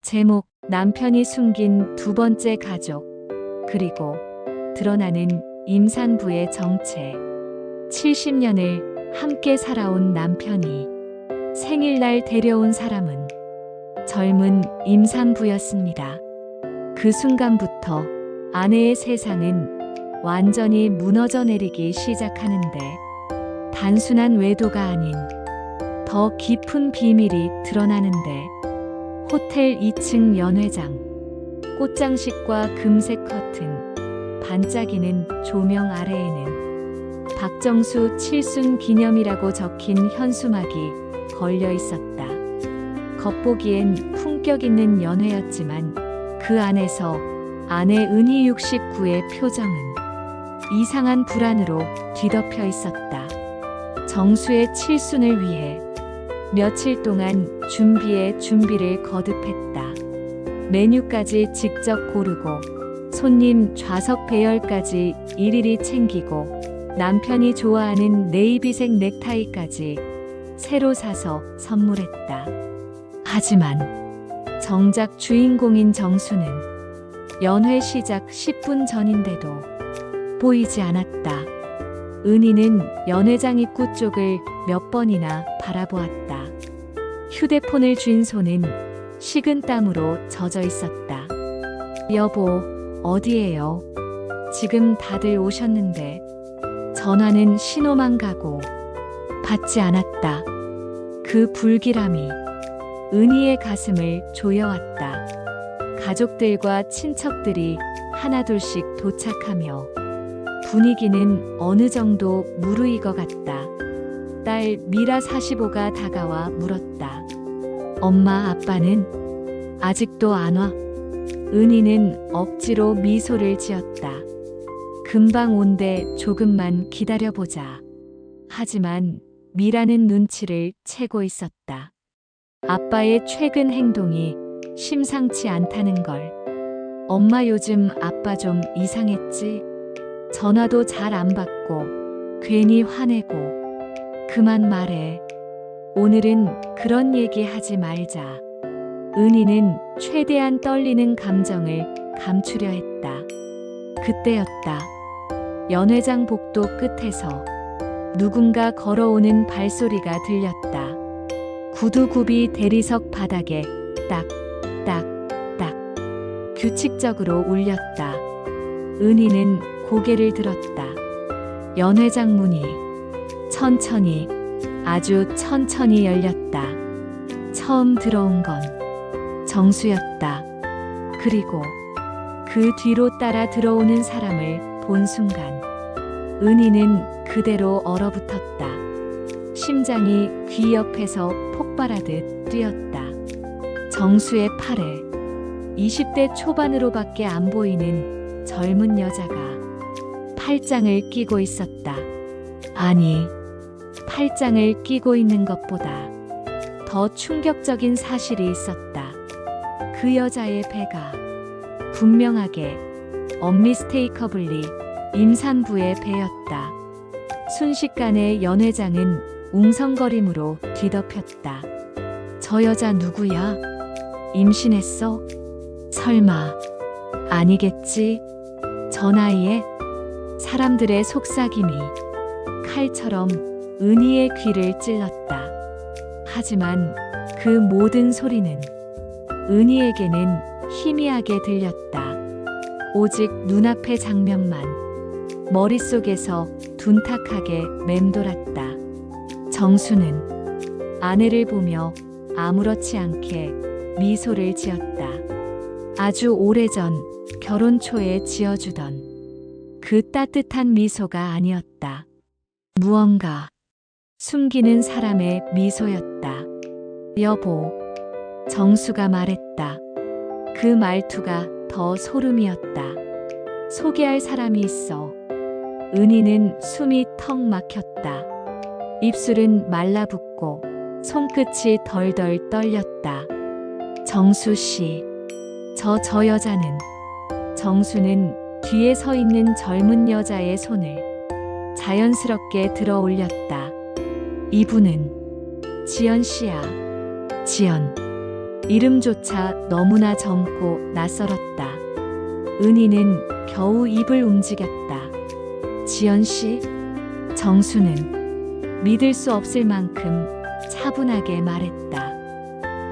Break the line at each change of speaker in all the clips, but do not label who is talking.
제목, 남편이 숨긴 두 번째 가족. 그리고 드러나는 임산부의 정체. 70년을 함께 살아온 남편이 생일날 데려온 사람은 젊은 임산부였습니다. 그 순간부터 아내의 세상은 완전히 무너져 내리기 시작하는데, 단순한 외도가 아닌 더 깊은 비밀이 드러나는데, 호텔 2층 연회장, 꽃장식과 금색 커튼, 반짝이는 조명 아래에는 박정수 칠순 기념이라고 적힌 현수막이 걸려 있었다. 겉보기엔 품격 있는 연회였지만 그 안에서 아내 은희 69의 표정은 이상한 불안으로 뒤덮여 있었다. 정수의 칠순을 위해 며칠 동안 준비를 거듭했다. 메뉴까지 직접 고르고 손님 좌석 배열까지 일일이 챙기고, 남편이 좋아하는 네이비색 넥타이까지 새로 사서 선물했다. 하지만 정작 주인공인 정수는 연회 시작 10분 전인데도 보이지 않았다. 은희는 연회장 입구 쪽을 몇 번이나 바라보았다. 휴대폰을 쥔 손은 식은땀으로 젖어 있었다. 여보, 어디에요? 지금 다들 오셨는데. 전화는 신호만 가고 받지 않았다. 그 불길함이 은희의 가슴을 조여왔다. 가족들과 친척들이 하나둘씩 도착하며 분위기는 어느 정도 무르익어갔다. 딸 미라 45가 다가와 물었다. 엄마, 아빠는 아직도 안 와? 은희는 억지로 미소를 지었다. 금방 온대, 조금만 기다려보자. 하지만 미라는 눈치를 채고 있었다. 아빠의 최근 행동이 심상치 않다는 걸. 엄마, 요즘 아빠 좀 이상했지? 전화도 잘 안 받고 괜히 화내고. 그만 말해. 오늘은 그런 얘기 하지 말자. 은희는 최대한 떨리는 감정을 감추려 했다. 그때였다. 연회장 복도 끝에서 누군가 걸어오는 발소리가 들렸다. 구두굽이 대리석 바닥에 딱, 딱, 딱 규칙적으로 울렸다. 은희는 고개를 들었다. 연회장 문이 천천히, 아주 천천히 열렸다. 처음 들어온 건 정수였다. 그리고 그 뒤로 따라 들어오는 사람을 본 순간 은희는 그대로 얼어붙었다. 심장이 귀 옆에서 폭발하듯 뛰었다. 정수의 팔에 20대 초반으로밖에 안 보이는 젊은 여자가 팔짱을 끼고 있었다. 아니, 팔짱을 끼고 있는 것보다 더 충격적인 사실이 있었다. 그 여자의 배가 분명하게 언미스테이커블리 임산부의 배였다. 순식간에 연회장은 웅성거림으로 뒤덮였다. 저 여자 누구야? 임신했어? 설마 아니겠지? 저 나이에? 사람들의 속삭임이 칼처럼 은희의 귀를 찔렀다. 하지만 그 모든 소리는 은희에게는 희미하게 들렸다. 오직 눈앞의 장면만 머릿속에서 둔탁하게 맴돌았다. 정수는 아내를 보며 아무렇지 않게 미소를 지었다. 아주 오래전 결혼 초에 지어주던 그 따뜻한 미소가 아니었다. 무언가 숨기는 사람의 미소였다. 여보, 정수가 말했다. 그 말투가 더 소름이었다. 소개할 사람이 있어. 은희는 숨이 턱 막혔다. 입술은 말라붙고 손끝이 덜덜 떨렸다. 정수 씨, 저 여자는. 정수는 뒤에 서 있는 젊은 여자의 손을 자연스럽게 들어 올렸다. 이분은 지연 씨야. 지연. 이름조차 너무나 젊고 낯설었다. 은희는 겨우 입을 움직였다. 지연 씨? 정수는 믿을 수 없을 만큼 차분하게 말했다.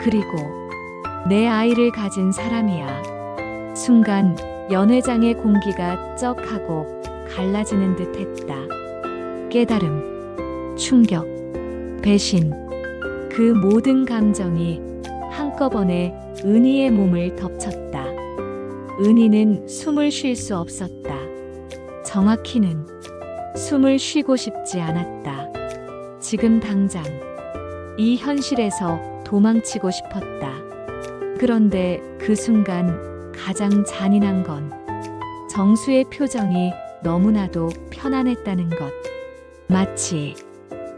그리고 내 아이를 가진 사람이야. 순간 연회장의 공기가 쩍하고 갈라지는 듯 했다. 깨달음, 충격, 배신, 그 모든 감정이 한꺼번에 은희의 몸을 덮쳤다. 은희는 숨을 쉴 수 없었다. 정확히는 숨을 쉬고 싶지 않았다. 지금 당장 이 현실에서 도망치고 싶었다. 그런데 그 순간 가장 잔인한 건 정수의 표정이 너무나도 편안했다는 것. 마치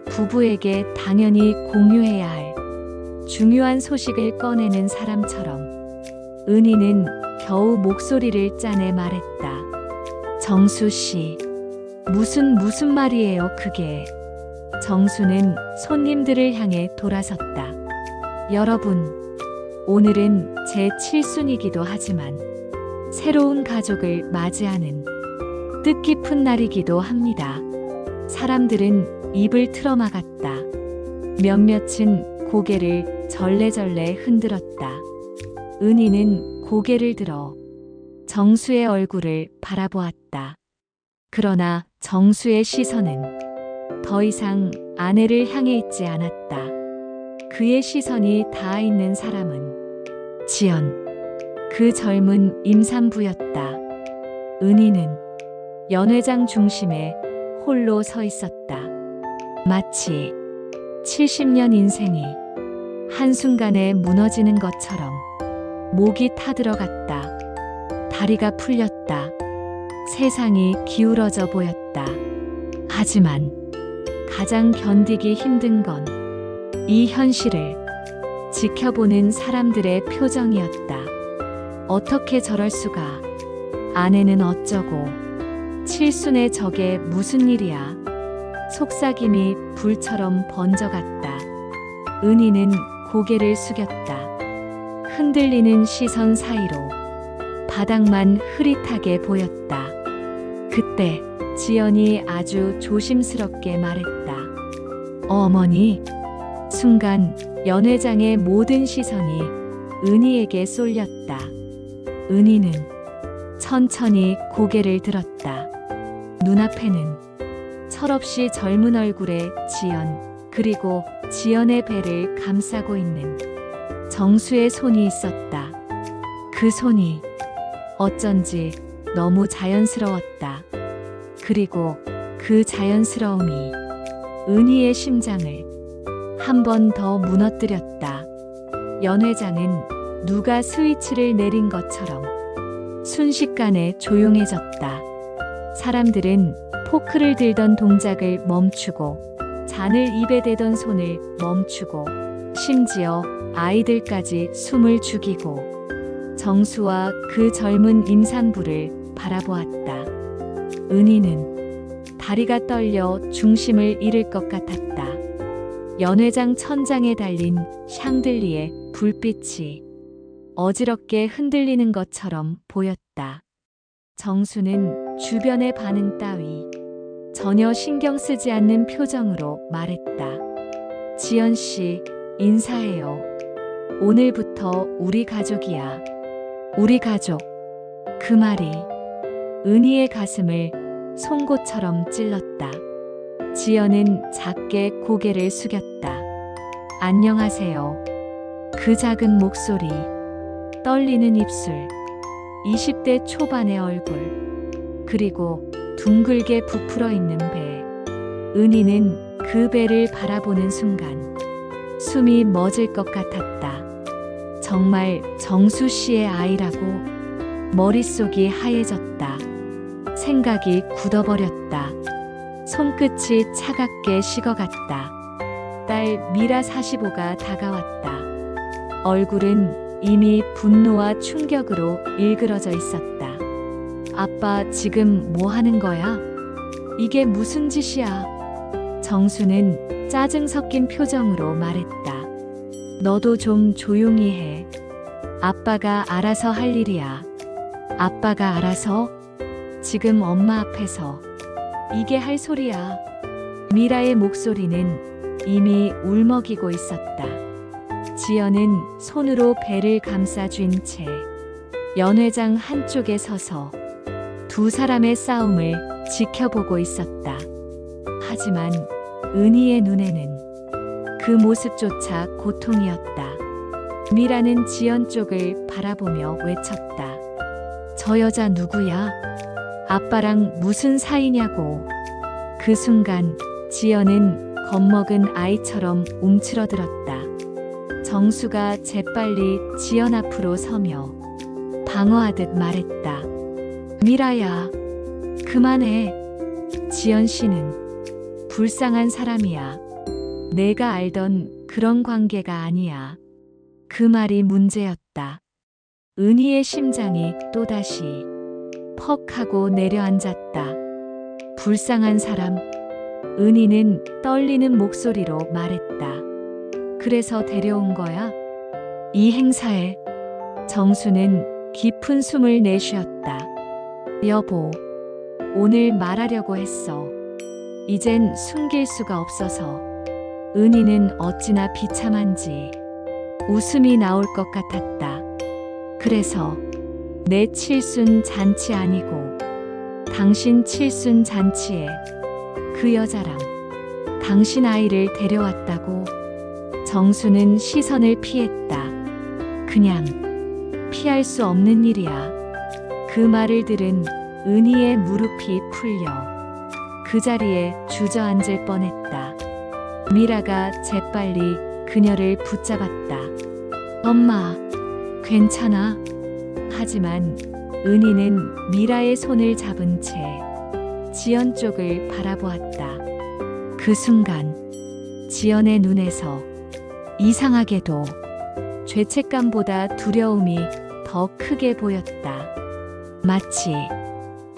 부부에게 당연히 공유해야 할 중요한 소식을 꺼내는 사람처럼 은희는 겨우 목소리를 짜내 말했다. 정수 씨, 무슨 말이에요, 그게. 정수는 손님들을 향해 돌아섰다. 여러분, 오늘은 제 칠순이기도 하지만 새로운 가족을 맞이하는 뜻깊은 날이기도 합니다. 사람들은 입을 틀어막았다. 몇몇은 고개를 절레절레 흔들었다. 은희는 고개를 들어 정수의 얼굴을 바라보았다. 그러나 정수의 시선은 더 이상 아내를 향해 있지 않았다. 그의 시선이 닿아 있는 사람은 지연, 그 젊은 임산부였다. 은희는 연회장 중심에 홀로 서 있었다. 마치 70년 인생이 한순간에 무너지는 것처럼 목이 타들어갔다. 다리가 풀렸다. 세상이 기울어져 보였다. 하지만 가장 견디기 힘든 건 이 현실을 지켜보는 사람들의 표정이었다. 어떻게 저럴 수가. 아내는 어쩌고. 칠순의 저게 무슨 일이야. 속삭임이 불처럼 번져갔다. 은희는 고개를 숙였다. 흔들리는 시선 사이로 바닥만 흐릿하게 보였다. 그때 지연이 아주 조심스럽게 말했다. 어머니. 순간 연회장의 모든 시선이 은희에게 쏠렸다. 은희는 천천히 고개를 들었다. 눈앞에는 철없이 젊은 얼굴의 지연, 그리고 지연의 배를 감싸고 있는 정수의 손이 있었다. 그 손이 어쩐지 너무 자연스러웠다. 그리고 그 자연스러움이 은희의 심장을 한 번 더 무너뜨렸다. 연회장은 누가 스위치를 내린 것처럼 순식간에 조용해졌다. 사람들은 포크를 들던 동작을 멈추고 잔을 입에 대던 손을 멈추고 심지어 아이들까지 숨을 죽이고 정수와 그 젊은 임산부를 바라보았다. 은희는 다리가 떨려 중심을 잃을 것 같았다. 연회장 천장에 달린 샹들리의 불빛이 어지럽게 흔들리는 것처럼 보였다. 정수는 주변의 반응 따위 전혀 신경 쓰지 않는 표정으로 말했다. 지연 씨, 인사해요. 오늘부터 우리 가족이야. 우리 가족. 그 말이 은희의 가슴을 송곳처럼 찔렀다. 지연은 작게 고개를 숙였다. 안녕하세요. 그 작은 목소리, 떨리는 입술, 20대 초반의 얼굴, 그리고 둥글게 부풀어 있는 배. 은희는 그 배를 바라보는 순간 숨이 멎을 것 같았다. 정말 정수 씨의 아이라고. 머릿속이 하얘졌다. 생각이 굳어버렸다. 손끝이 차갑게 식어갔다. 딸 미라 45가 다가왔다. 얼굴은 이미 분노와 충격으로 일그러져 있었다. 아빠 지금 뭐 하는 거야? 이게 무슨 짓이야? 정수는 짜증 섞인 표정으로 말했다. 너도 좀 조용히 해. 아빠가 알아서 할 일이야. 아빠가 알아서? 지금 엄마 앞에서. 이게 할 소리야. 미라의 목소리는 이미 울먹이고 있었다. 지연은 손으로 배를 감싸쥔 채 연회장 한쪽에 서서 두 사람의 싸움을 지켜보고 있었다. 하지만 은희의 눈에는 그 모습조차 고통이었다. 미라는 지연 쪽을 바라보며 외쳤다. 저 여자 누구야? 아빠랑 무슨 사이냐고. 그 순간 지연은 겁먹은 아이처럼 움츠러들었다. 정수가 재빨리 지연 앞으로 서며 방어하듯 말했다. 미라야, 그만해. 지연 씨는 불쌍한 사람이야. 내가 알던 그런 관계가 아니야. 그 말이 문제였다. 은희의 심장이 또다시 퍽 하고 내려앉았다. 불쌍한 사람. 은희는 떨리는 목소리로 말했다. 그래서 데려온 거야? 이 행사에. 정수는 깊은 숨을 내쉬었다. 여보, 오늘 말하려고 했어. 이젠 숨길 수가 없어서. 은희는 어찌나 비참한지 웃음이 나올 것 같았다. 그래서 내 칠순 잔치 아니고 당신 칠순 잔치에 그 여자랑 당신 아이를 데려왔다고. 정수는 시선을 피했다. 그냥 피할 수 없는 일이야. 그 말을 들은 은희의 무릎이 풀려 그 자리에 주저앉을 뻔했다. 미라가 재빨리 그녀를 붙잡았다. 엄마, 괜찮아? 하지만 은희는 미라의 손을 잡은 채 지연 쪽을 바라보았다. 그 순간 지연의 눈에서 이상하게도 죄책감보다 두려움이 더 크게 보였다. 마치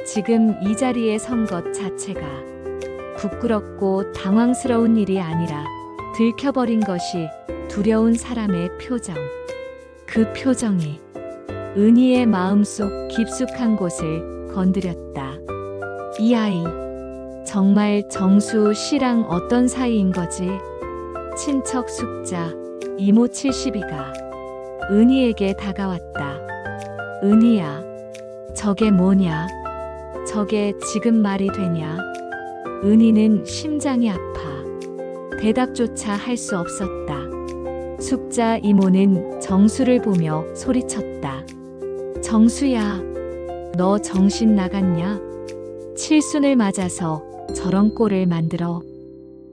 지금 이 자리에 선 것 자체가 부끄럽고 당황스러운 일이 아니라 들켜버린 것이 두려운 사람의 표정. 그 표정이 은희의 마음속 깊숙한 곳을 건드렸다. 이 아이, 정말 정수 씨랑 어떤 사이인 거지? 친척 숙자 이모 72가 은희에게 다가왔다. 은희야, 저게 뭐냐? 저게 지금 말이 되냐? 은희는 심장이 아파 대답조차 할 수 없었다. 숙자 이모는 정수를 보며 소리쳤다. 정수야, 너 정신 나갔냐? 칠순을 맞아서 저런 꼴을 만들어.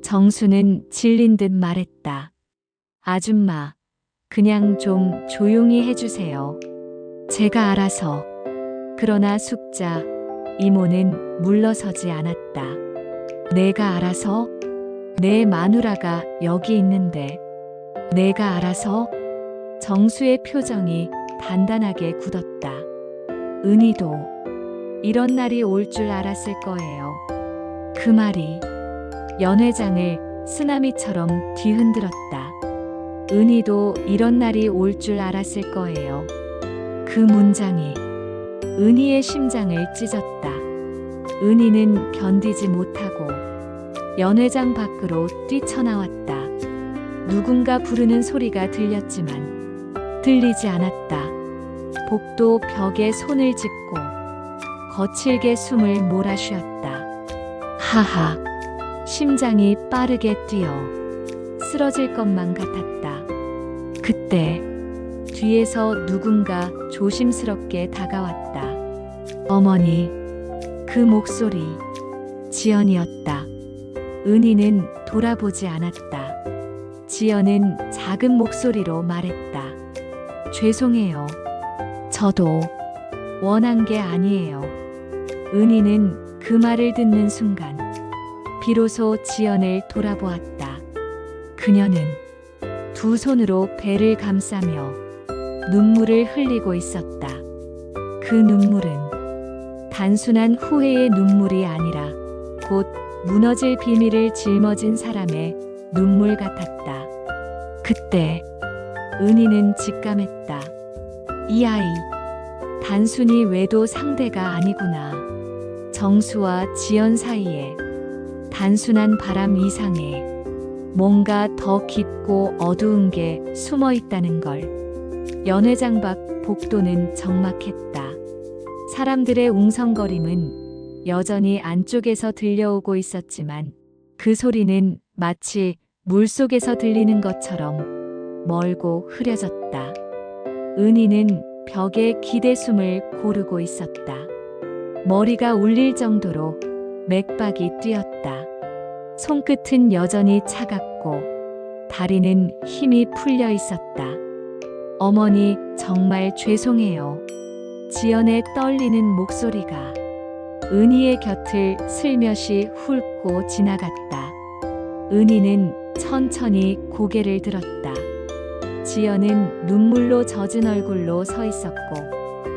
정수는 질린 듯 말했다. 아줌마, 그냥 좀 조용히 해주세요. 제가 알아서. 그러나 숙자 이모는 물러서지 않았다. 내가 알아서? 내 마누라가 여기 있는데. 내가 알아서? 정수의 표정이 단단하게 굳었다. 은희도 이런 날이 올 줄 알았을 거예요. 그 말이 연회장을 쓰나미처럼 뒤흔들었다. 은희도 이런 날이 올 줄 알았을 거예요. 그 문장이 은희의 심장을 찢었다. 은희는 견디지 못하고 연회장 밖으로 뛰쳐나왔다. 누군가 부르는 소리가 들렸지만 들리지 않았다. 복도 벽에 손을 짚고 거칠게 숨을 몰아쉬었다. 하하, 심장이 빠르게 뛰어 쓰러질 것만 같았다. 그때 뒤에서 누군가 조심스럽게 다가왔다. 어머니, 그 목소리 지연이었다. 은희는 돌아보지 않았다. 지연은 작은 목소리로 말했다. 죄송해요. 저도 원한 게 아니에요. 은희는 그 말을 듣는 순간 비로소 지연을 돌아보았다. 그녀는 두 손으로 배를 감싸며 눈물을 흘리고 있었다. 그 눈물은 단순한 후회의 눈물이 아니라 곧 무너질 비밀을 짊어진 사람의 눈물 같았다. 그때 은희는 직감했다. 이 아이, 단순히 외도 상대가 아니구나. 정수와 지연 사이에 단순한 바람 이상에 뭔가 더 깊고 어두운 게 숨어 있다는 걸. 연회장 밖 복도는 적막했다. 사람들의 웅성거림은 여전히 안쪽에서 들려오고 있었지만 그 소리는 마치 물속에서 들리는 것처럼 멀고 흐려졌다. 은희는 벽에 기대숨을 고르고 있었다. 머리가 울릴 정도로 맥박이 뛰었다. 손끝은 여전히 차갑고 다리는 힘이 풀려 있었다. 어머니, 정말 죄송해요. 지연의 떨리는 목소리가 은희의 곁을 슬며시 훑고 지나갔다. 은희는 천천히 고개를 들었다. 지연은 눈물로 젖은 얼굴로 서 있었고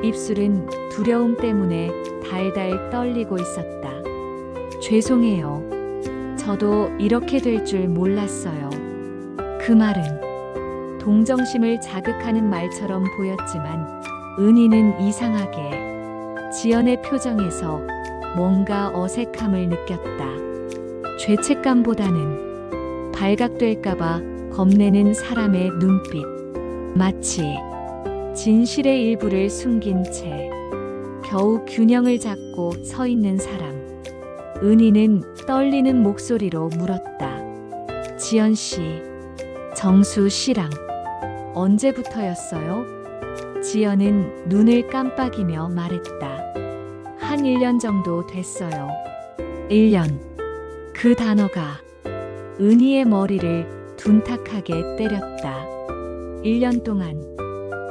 입술은 두려움 때문에 달달 떨리고 있었다. 죄송해요. 저도 이렇게 될 줄 몰랐어요. 그 말은 동정심을 자극하는 말처럼 보였지만 은희는 이상하게 지연의 표정에서 뭔가 어색함을 느꼈다. 죄책감보다는 발각될까봐 겁내는 사람의 눈빛. 마치 진실의 일부를 숨긴 채 겨우 균형을 잡고 서 있는 사람. 은희는 떨리는 목소리로 물었다. 지연 씨, 정수 씨랑 언제부터였어요? 지연은 눈을 깜빡이며 말했다. 한 1년 정도 됐어요. 1년. 그 단어가 은희의 머리를 둔탁하게 때렸다. 1년 동안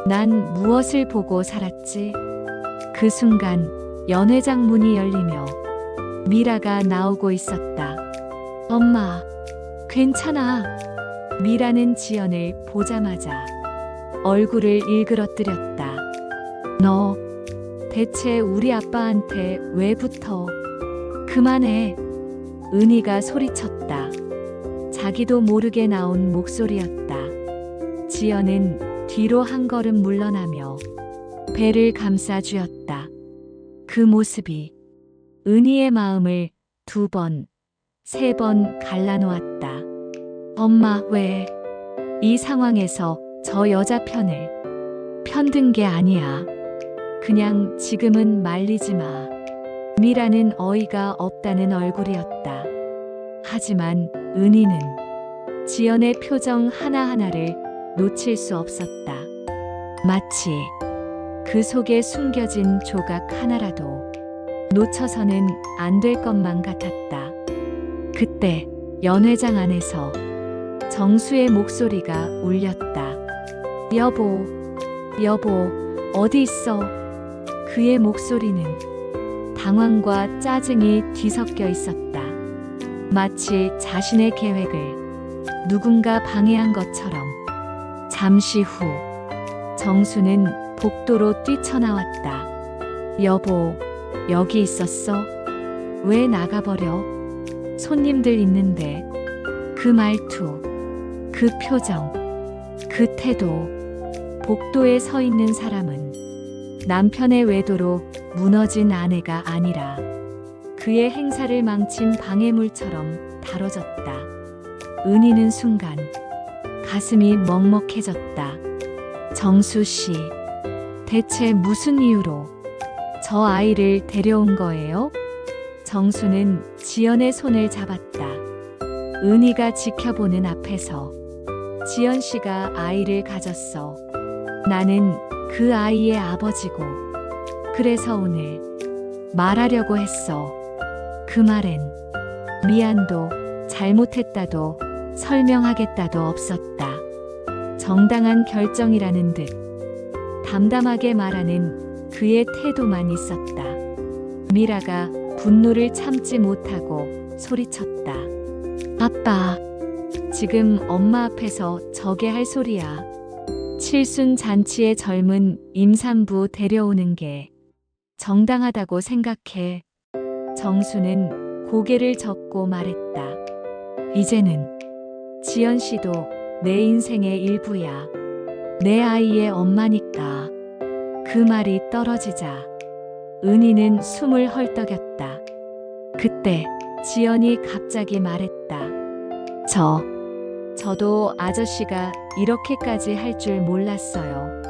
난 무엇을 보고 살았지? 그 순간 연회장 문이 열리며 미라가 나오고 있었다. 엄마, 괜찮아. 미라는 지연을 보자마자 얼굴을 일그러뜨렸다. 너 대체 우리 아빠한테 왜 붙어? 그만해. 은희가 소리쳤다. 자기도 모르게 나온 목소리였다. 지연은 뒤로 한 걸음 물러나며 배를 감싸 쥐었다. 그 모습이 은희의 마음을 2번, 3번 갈라놓았다. 엄마, 왜? 이 상황에서 저 여자 편든 게 아니야. 그냥 지금은 말리지 마. 미라는 어이가 없다는 얼굴이었다. 하지만 은희는 지연의 표정 하나하나를 놓칠 수 없었다. 마치 그 속에 숨겨진 조각 하나라도 놓쳐서는 안 될 것만 같았다. 그때 연회장 안에서 정수의 목소리가 울렸다. 여보, 여보, 어디 있어? 그의 목소리는 당황과 짜증이 뒤섞여 있었다. 마치 자신의 계획을 누군가 방해한 것처럼. 잠시 후 정수는 복도로 뛰쳐나왔다. 여보, 여기 있었어? 왜 나가버려? 손님들 있는데. 그 말투, 그 표정, 그 태도. 복도에 서 있는 사람은 남편의 외도로 무너진 아내가 아니라 그의 행사를 망친 방해물처럼 다뤄졌다. 은희는 순간 가슴이 먹먹해졌다. 정수 씨, 대체 무슨 이유로 저 아이를 데려온 거예요? 정수는 지연의 손을 잡았다. 은희가 지켜보는 앞에서 지연 씨가 아이를 가졌어. 나는 그 아이의 아버지고, 그래서 오늘 말하려고 했어. 그 말엔 미안도, 잘못했다도, 설명하겠다도 없었다. 정당한 결정이라는 듯 담담하게 말하는 그의 태도만 있었다. 미라가 분노를 참지 못하고 소리쳤다. 아빠, 지금 엄마 앞에서 저게 할 소리야. 칠순 잔치에 젊은 임산부 데려오는 게 정당하다고 생각해. 정수는 고개를 젓고 말했다. 이제는 지연 씨도 내 인생의 일부야. 내 아이의 엄마니까. 그 말이 떨어지자 은희는 숨을 헐떡였다. 그때 지연이 갑자기 말했다. 저도 아저씨가 이렇게까지 할 줄 몰랐어요.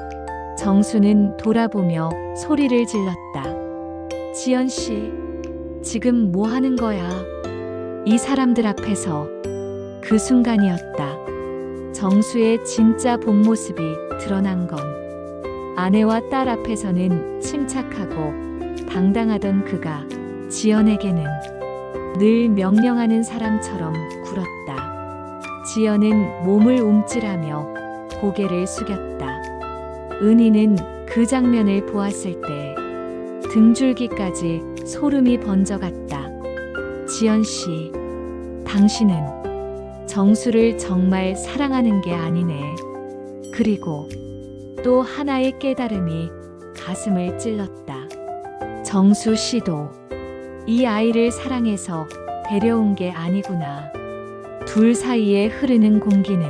정수는 돌아보며 소리를 질렀다. 지연 씨, 지금 뭐 하는 거야? 이 사람들 앞에서. 그 순간이었다. 정수의 진짜 본 모습이 드러난 건 아내와 딸 앞에서는 침착하고 당당하던 그가 지연에게는 늘 명령하는 사람처럼 굴었다. 지연은 몸을 움찔하며 고개를 숙였다. 은희는 그 장면을 보았을 때 등줄기까지 소름이 번져갔다. 지연 씨, 당신은 정수를 정말 사랑하는 게 아니네. 그리고 또 하나의 깨달음이 가슴을 찔렀다. 정수 씨도 이 아이를 사랑해서 데려온 게 아니구나. 둘 사이에 흐르는 공기는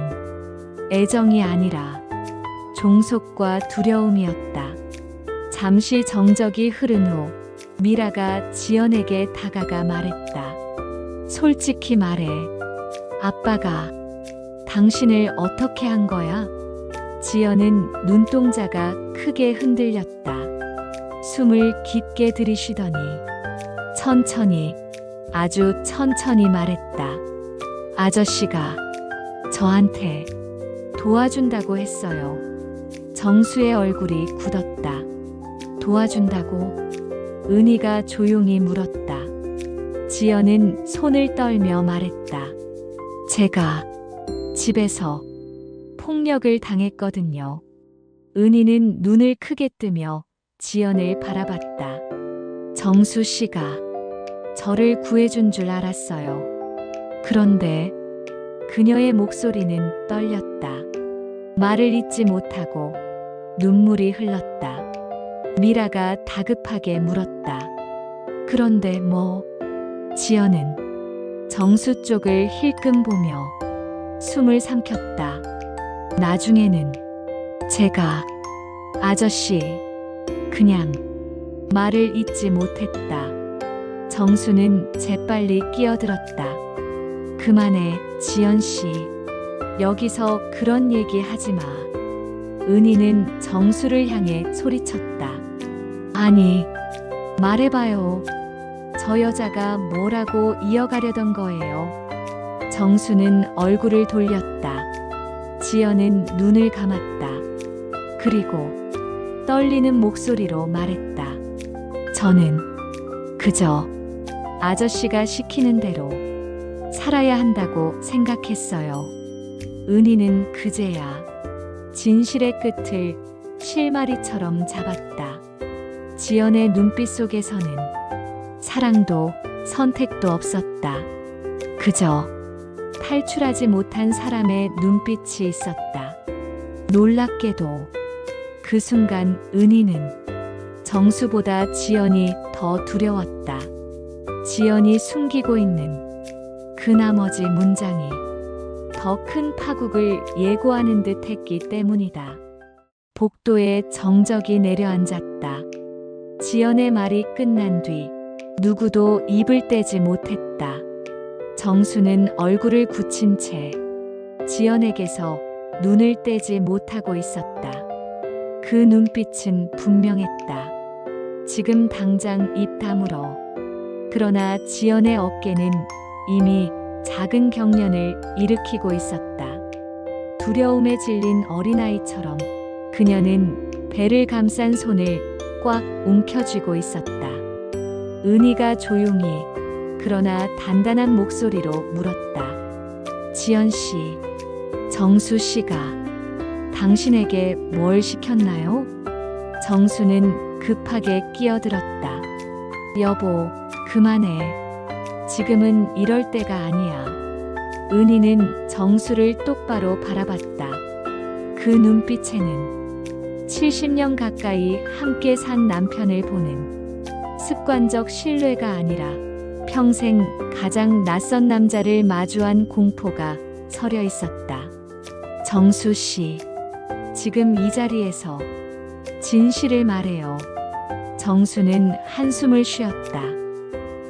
애정이 아니라 종속과 두려움이었다. 잠시 정적이 흐른 후 미라가 지연에게 다가가 말했다. 솔직히 말해. 아빠가 당신을 어떻게 한 거야? 지연은 눈동자가 크게 흔들렸다. 숨을 깊게 들이쉬더니 천천히, 아주 천천히 말했다. 아저씨가 저한테 도와준다고 했어요. 정수의 얼굴이 굳었다. 도와준다고? 은희가 조용히 물었다. 지연은 손을 떨며 말했다. 제가 집에서 폭력을 당했거든요. 은희는 눈을 크게 뜨며 지연을 바라봤다. 정수 씨가 저를 구해준 줄 알았어요. 그런데 그녀의 목소리는 떨렸다. 말을 잇지 못하고 눈물이 흘렀다. 미라가 다급하게 물었다. 그런데 뭐? 지연은 정수 쪽을 힐끔 보며 숨을 삼켰다. 나중에는 제가 아저씨 그냥 말을 잇지 못했다. 정수는 재빨리 끼어들었다. 그만해, 지연 씨. 여기서 그런 얘기 하지 마. 은희는 정수를 향해 소리쳤다. 아니, 말해봐요. 저 여자가 뭐라고 이어가려던 거예요? 정수는 얼굴을 돌렸다. 지연은 눈을 감았다. 그리고 떨리는 목소리로 말했다. 저는 그저 아저씨가 시키는 대로 살아야 한다고 생각했어요. 은희는 그제야 진실의 끝을 실마리처럼 잡았다. 지연의 눈빛 속에서는 사랑도 선택도 없었다. 그저 탈출하지 못한 사람의 눈빛이 있었다. 놀랍게도 그 순간 은희는 정수보다 지연이 더 두려웠다. 지연이 숨기고 있는 그 나머지 문장이 더 큰 파국을 예고하는 듯 했기 때문이다. 복도에 정적이 내려앉았다. 지연의 말이 끝난 뒤 누구도 입을 떼지 못했다. 정수는 얼굴을 굳힌 채 지연에게서 눈을 떼지 못하고 있었다. 그 눈빛은 분명했다. 지금 당장 입 다물어. 그러나 지연의 어깨는 이미 작은 경련을 일으키고 있었다. 두려움에 질린 어린아이처럼 그녀는 배를 감싼 손을 꽉 움켜쥐고 있었다. 은희가 조용히 그러나 단단한 목소리로 물었다. 지연 씨, 정수 씨가 당신에게 뭘 시켰나요? 정수는 급하게 끼어들었다. 여보, 그만해. 지금은 이럴 때가 아니야. 은희는 정수를 똑바로 바라봤다. 그 눈빛에는 70년 가까이 함께 산 남편을 보는 습관적 신뢰가 아니라 평생 가장 낯선 남자를 마주한 공포가 서려 있었다. 정수 씨, 지금 이 자리에서 진실을 말해요. 정수는 한숨을 쉬었다.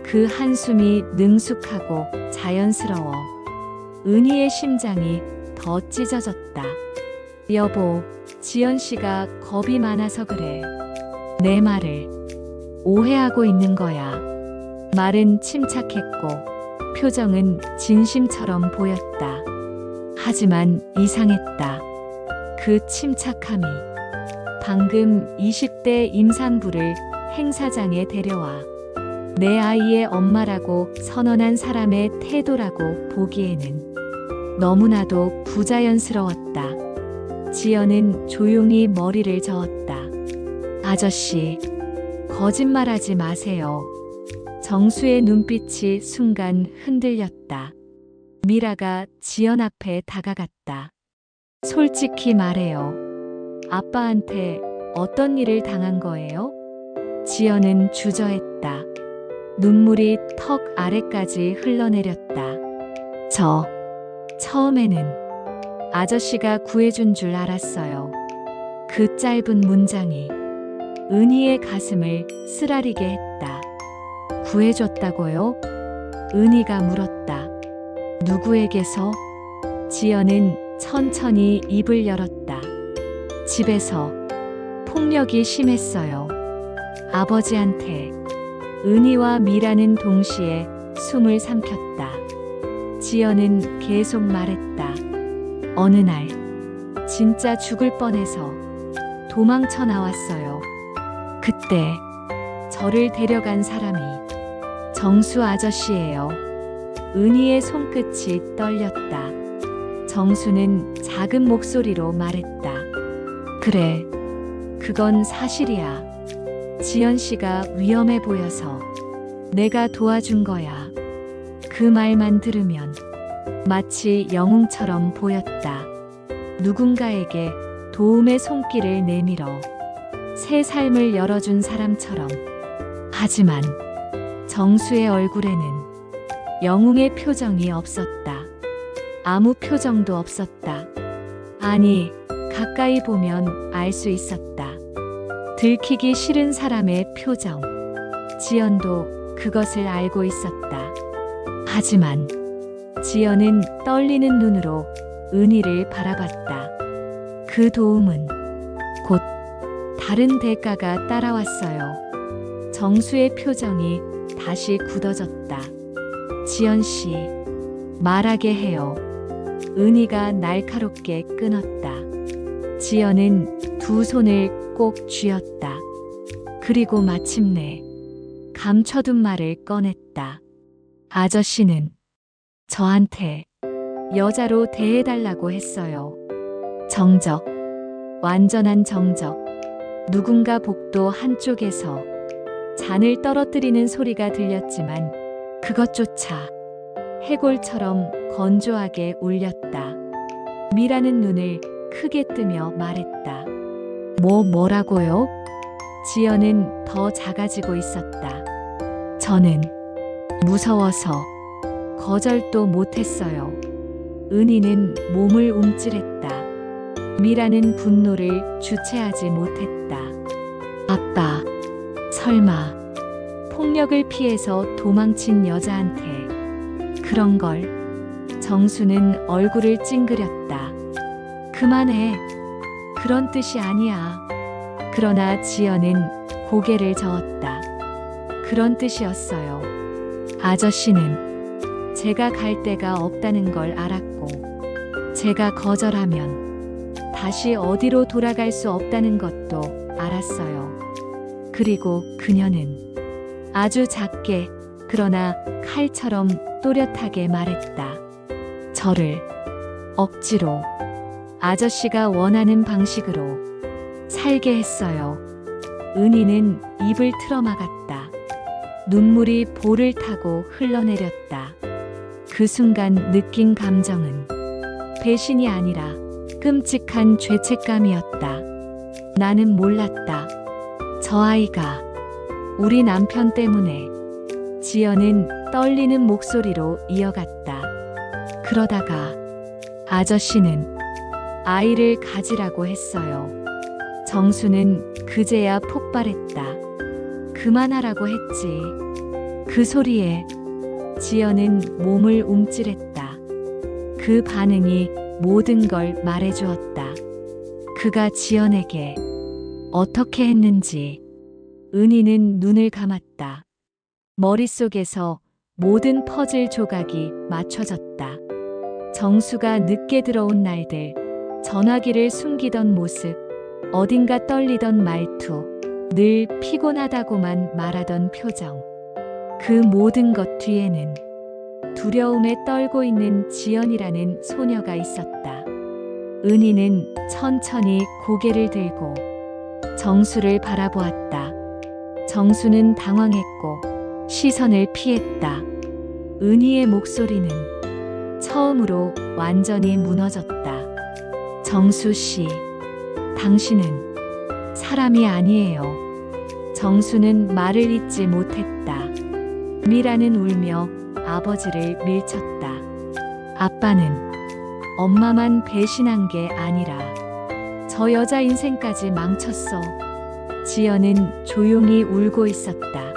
그 한숨이 능숙하고 자연스러워 은희의 심장이 더 찢어졌다. 여보, 지연 씨가 겁이 많아서 그래. 내 말을 오해하고 있는 거야. 말은 침착했고 표정은 진심처럼 보였다. 하지만 이상했다. 그 침착함이 방금 20대 임산부를 행사장에 데려와 내 아이의 엄마라고 선언한 사람의 태도라고 보기에는 너무나도 부자연스러웠다. 지연은 조용히 머리를 저었다. 아저씨, 거짓말하지 마세요. 정수의 눈빛이 순간 흔들렸다. 미라가 지연 앞에 다가갔다. 솔직히 말해요. 아빠한테 어떤 일을 당한 거예요? 지연은 주저했다. 눈물이 턱 아래까지 흘러내렸다. 처음에는 아저씨가 구해준 줄 알았어요. 그 짧은 문장이 은희의 가슴을 쓰라리게 했다. 구해줬다고요? 은희가 물었다. 누구에게서? 지연은 천천히 입을 열었다. 집에서 폭력이 심했어요. 아버지한테. 은희와 미라는 동시에 숨을 삼켰다. 지연은 계속 말했다. 어느 날 진짜 죽을 뻔해서 도망쳐 나왔어요. 그때 저를 데려간 사람이 정수 아저씨예요. 은희의 손끝이 떨렸다. 정수는 작은 목소리로 말했다. 그래, 그건 사실이야. 지연 씨가 위험해 보여서 내가 도와준 거야. 그 말만 들으면 마치 영웅처럼 보였다. 누군가에게 도움의 손길을 내밀어 새 삶을 열어준 사람처럼. 하지만 정수의 얼굴에는 영웅의 표정이 없었다. 아무 표정도 없었다. 아니, 가까이 보면 알 수 있었다. 들키기 싫은 사람의 표정. 지연도 그것을 알고 있었다. 하지만 지연은 떨리는 눈으로 은희를 바라봤다. 그 도움은 곧 다른 대가가 따라왔어요. 정수의 표정이 다시 굳어졌다. 지연 씨, 말하게 해요. 은희가 날카롭게 끊었다. 지연은 두 손을 꼭 쥐었다. 그리고 마침내 감춰둔 말을 꺼냈다. 아저씨는 저한테 여자로 대해달라고 했어요. 정적, 완전한 정적. 누군가 복도 한쪽에서 잔을 떨어뜨리는 소리가 들렸지만 그것조차 해골처럼 건조하게 울렸다. 미라는 눈을 크게 뜨며 말했다. 뭐라고요? 지연은 더 작아지고 있었다. 저는 무서워서 거절도 못했어요. 은희는 몸을 움찔했다. 미라는 분노를 주체하지 못했다. 아빠, 설마 폭력을 피해서 도망친 여자한테 그런 걸? 정수는 얼굴을 찡그렸다. 그만해. 그런 뜻이 아니야. 그러나 지연은 고개를 저었다. 그런 뜻이었어요. 아저씨는 제가 갈 데가 없다는 걸 알았고, 제가 거절하면 다시 어디로 돌아갈 수 없다는 것도 알았어요. 그리고 그녀는 아주 작게, 그러나 칼처럼 또렷하게 말했다. 저를 억지로 아저씨가 원하는 방식으로 살게 했어요. 은희는 입을 틀어막았다. 눈물이 볼을 타고 흘러내렸다. 그 순간 느낀 감정은 배신이 아니라 끔찍한 죄책감이었다. 나는 몰랐다. 저 아이가 우리 남편 때문에. 지연은 떨리는 목소리로 이어갔다. 그러다가 아저씨는 아이를 가지라고 했어요. 정수는 그제야 폭발했다. 그만하라고 했지. 그 소리에 지연은 몸을 움찔했다. 그 반응이 모든 걸 말해주었다. 그가 지연에게 어떻게 했는지. 은희는 눈을 감았다. 머릿속에서 모든 퍼즐 조각이 맞춰졌다. 정수가 늦게 들어온 날들, 전화기를 숨기던 모습, 어딘가 떨리던 말투, 늘 피곤하다고만 말하던 표정. 그 모든 것 뒤에는 두려움에 떨고 있는 지연이라는 소녀가 있었다. 은희는 천천히 고개를 들고 정수를 바라보았다. 정수는 당황했고 시선을 피했다. 은희의 목소리는 처음으로 완전히 무너졌다. 정수 씨, 당신은 사람이 아니에요. 정수는 말을 잇지 못했다. 미라는 울며 아버지를 밀쳤다. 아빠는 엄마만 배신한 게 아니라 저 여자 인생까지 망쳤어. 지연은 조용히 울고 있었다.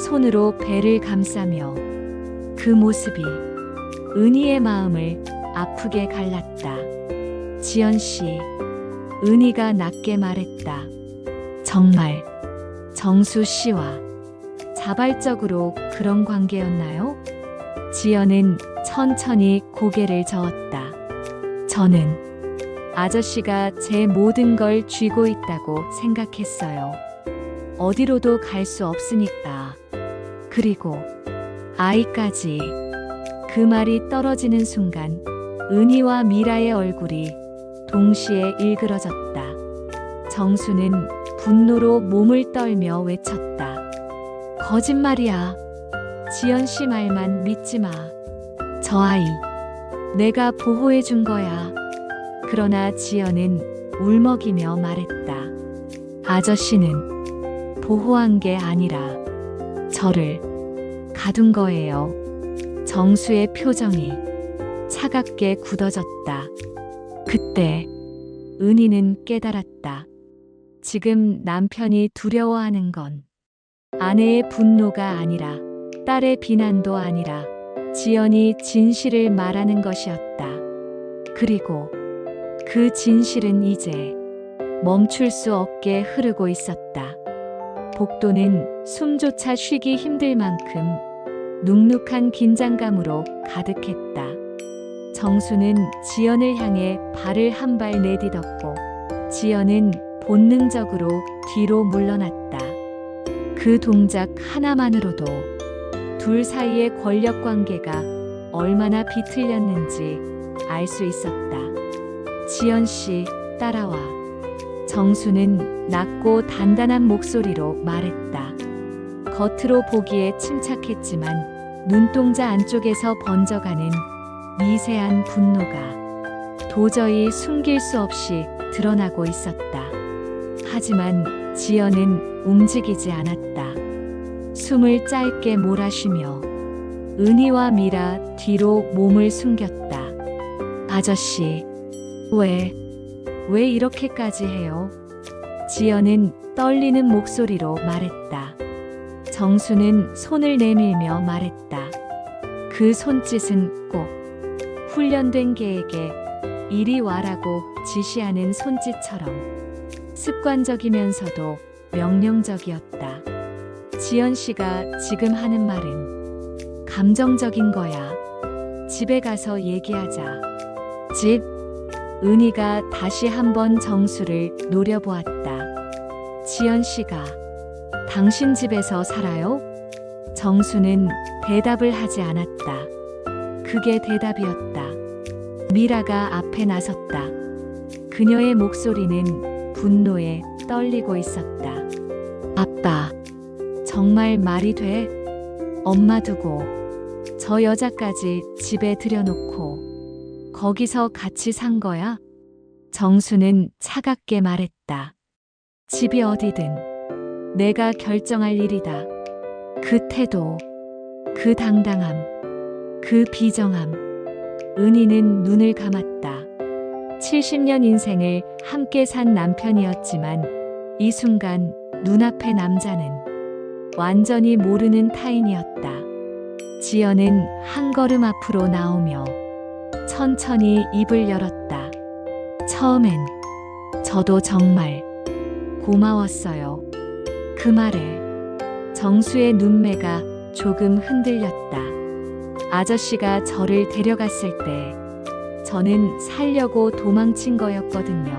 손으로 배를 감싸며. 그 모습이 은희의 마음을 아프게 갈랐다. 지연 씨, 은희가 낮게 말했다. 정말 정수 씨와 자발적으로 그런 관계였나요? 지연은 천천히 고개를 저었다. 저는 아저씨가 제 모든 걸 쥐고 있다고 생각했어요. 어디로도 갈 수 없으니까. 그리고 아이까지. 그 말이 떨어지는 순간 은희와 미라의 얼굴이 동시에 일그러졌다. 정수는 분노로 몸을 떨며 외쳤다. 거짓말이야. 지연 씨 말만 믿지 마. 저 아이 내가 보호해 준 거야. 그러나 지연은 울먹이며 말했다. 아저씨는 보호한 게 아니라 저를 가둔 거예요. 정수의 표정이 차갑게 굳어졌다. 그때 은희는 깨달았다. 지금 남편이 두려워하는 건 아내의 분노가 아니라 딸의 비난도 아니라 지연이 진실을 말하는 것이었다. 그리고 그 진실은 이제 멈출 수 없게 흐르고 있었다. 복도는 숨조차 쉬기 힘들 만큼 눅눅한 긴장감으로 가득했다. 정수는 지연을 향해 발을 한 발 내딛었고 지연은 본능적으로 뒤로 물러났다. 그 동작 하나만으로도 둘 사이의 권력 관계가 얼마나 비틀렸는지 알 수 있었다. 지연 씨, 따라와. 정수는 낮고 단단한 목소리로 말했다. 겉으로 보기에 침착했지만 눈동자 안쪽에서 번져가는 미세한 분노가 도저히 숨길 수 없이 드러나고 있었다. 하지만 지연은 움직이지 않았다. 숨을 짧게 몰아쉬며 은희와 미라 뒤로 몸을 숨겼다. 아저씨, 왜 이렇게까지 해요? 지연은 떨리는 목소리로 말했다. 정수는 손을 내밀며 말했다. 그 손짓은 꼭 훈련된 개에게 이리 와라고 지시하는 손짓처럼 습관적이면서도 명령적이었다. 지연 씨가 지금 하는 말은 감정적인 거야. 집에 가서 얘기하자. 집? 은희가 다시 한번 정수를 노려보았다. 지연 씨가 당신 집에서 살아요? 정수는 대답을 하지 않았다. 그게 대답이었다. 미라가 앞에 나섰다. 그녀의 목소리는 분노에 떨리고 있었다. 아빠, 정말 말이 돼? 엄마 두고 저 여자까지 집에 들여놓고 거기서 같이 산 거야? 정수는 차갑게 말했다. 집이 어디든 내가 결정할 일이다. 그 태도, 그 당당함, 그 비정함. 은희는 눈을 감았다. 70년 인생을 함께 산 남편이었지만 이 순간 눈앞의 남자는 완전히 모르는 타인이었다. 지연은 한 걸음 앞으로 나오며 천천히 입을 열었다. 처음엔 저도 정말 고마웠어요. 그 말에 정수의 눈매가 조금 흔들렸다. 아저씨가 저를 데려갔을 때 저는 살려고 도망친 거였거든요.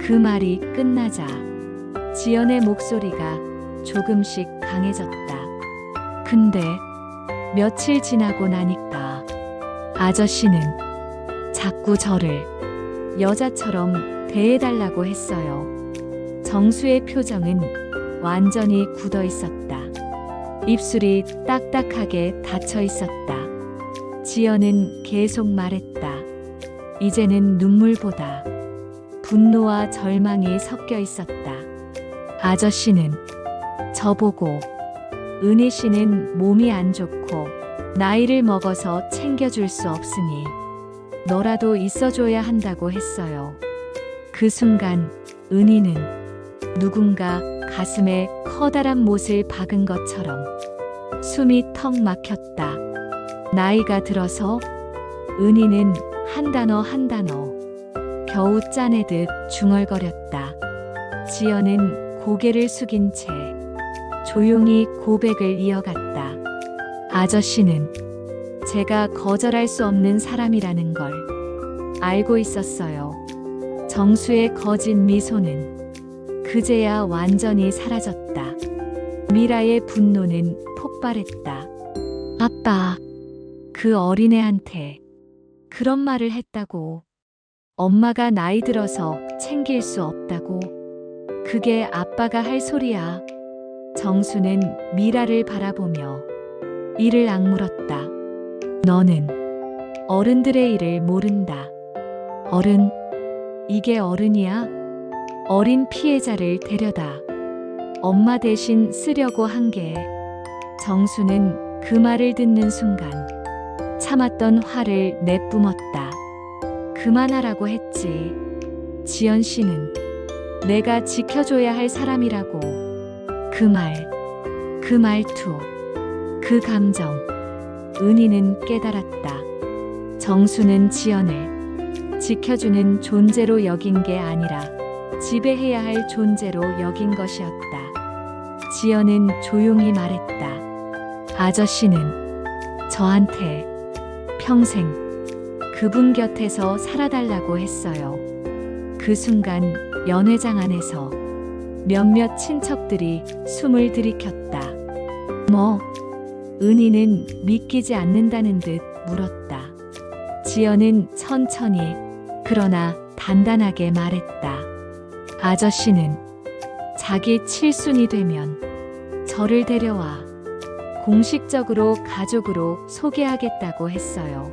그 말이 끝나자 지연의 목소리가 조금씩 강해졌다. 근데 며칠 지나고 나니까 아저씨는 자꾸 저를 여자처럼 대해달라고 했어요. 정수의 표정은 완전히 굳어 있었다. 입술이 딱딱하게 닫혀 있었다. 지연은 계속 말했다. 이제는 눈물보다 분노와 절망이 섞여 있었다. 아저씨는 저보고 은희 씨는 몸이 안 좋고 나이를 먹어서 챙겨줄 수 없으니 너라도 있어줘야 한다고 했어요. 그 순간 은희는 누군가 가슴에 커다란 못을 박은 것처럼 숨이 턱 막혔다. 나이가 들어서 은희는 한 단어 한 단어 겨우 짜내듯 중얼거렸다. 지연은 고개를 숙인 채 조용히 고백을 이어갔다. 아저씨는 제가 거절할 수 없는 사람이라는 걸 알고 있었어요. 정수의 거짓 미소는 그제야 완전히 사라졌다. 미라의 분노는 폭발했다. 아빠, 그 어린애한테 그런 말을 했다고. 엄마가 나이 들어서 챙길 수 없다고. 그게 아빠가 할 소리야. 정수는 미라를 바라보며 이를 악물었다. 너는 어른들의 일을 모른다. 어른, 이게 어른이야? 어린 피해자를 데려다 엄마 대신 쓰려고 한 게. 정수는 그 말을 듣는 순간 참았던 화를 내뿜었다. 그만하라고 했지. 지연 씨는 내가 지켜줘야 할 사람이라고. 그 말, 그 말투, 그 감정. 은희는 깨달았다. 정수는 지연을 지켜주는 존재로 여긴 게 아니라 지배해야 할 존재로 여긴 것이었다. 지연은 조용히 말했다. 아저씨는 저한테 평생 그분 곁에서 살아달라고 했어요. 그 순간 연회장 안에서 몇몇 친척들이 숨을 들이켰다. 뭐? 은희는 믿기지 않는다는 듯 물었다. 지연은 천천히 그러나 단단하게 말했다. 아저씨는 자기 칠순이 되면 저를 데려와 공식적으로 가족으로 소개하겠다고 했어요.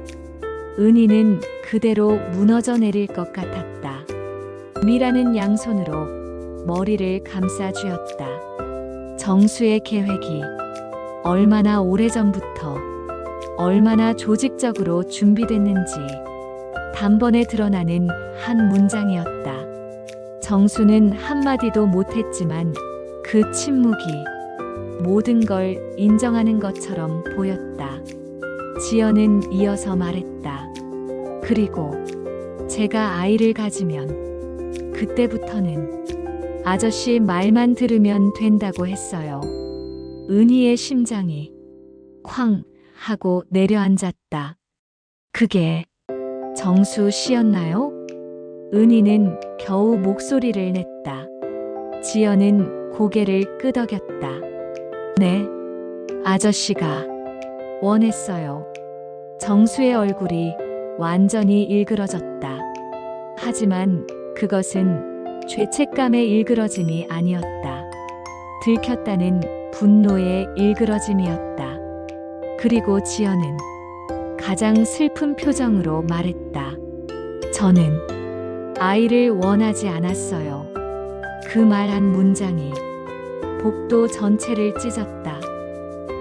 은희는 그대로 무너져 내릴 것 같았다. 미라는 양손으로 머리를 감싸 쥐었다. 정수의 계획이 얼마나 오래전부터 얼마나 조직적으로 준비됐는지 단번에 드러나는 한 문장이었다. 정수는 한마디도 못했지만 그 침묵이 모든 걸 인정하는 것처럼 보였다. 지연은 이어서 말했다. 그리고 제가 아이를 가지면 그때부터는 아저씨 말만 들으면 된다고 했어요. 은희의 심장이 쾅 하고 내려앉았다. 그게 정수 씨였나요? 은희는 겨우 목소리를 냈다. 지연은 고개를 끄덕였다. 네, 아저씨가 원했어요. 정수의 얼굴이 완전히 일그러졌다. 하지만 그것은 죄책감의 일그러짐이 아니었다. 들켰다는 분노의 일그러짐이었다. 그리고 지연은 가장 슬픈 표정으로 말했다. 저는 아이를 원하지 않았어요. 그 말 한 문장이 복도 전체를 찢었다.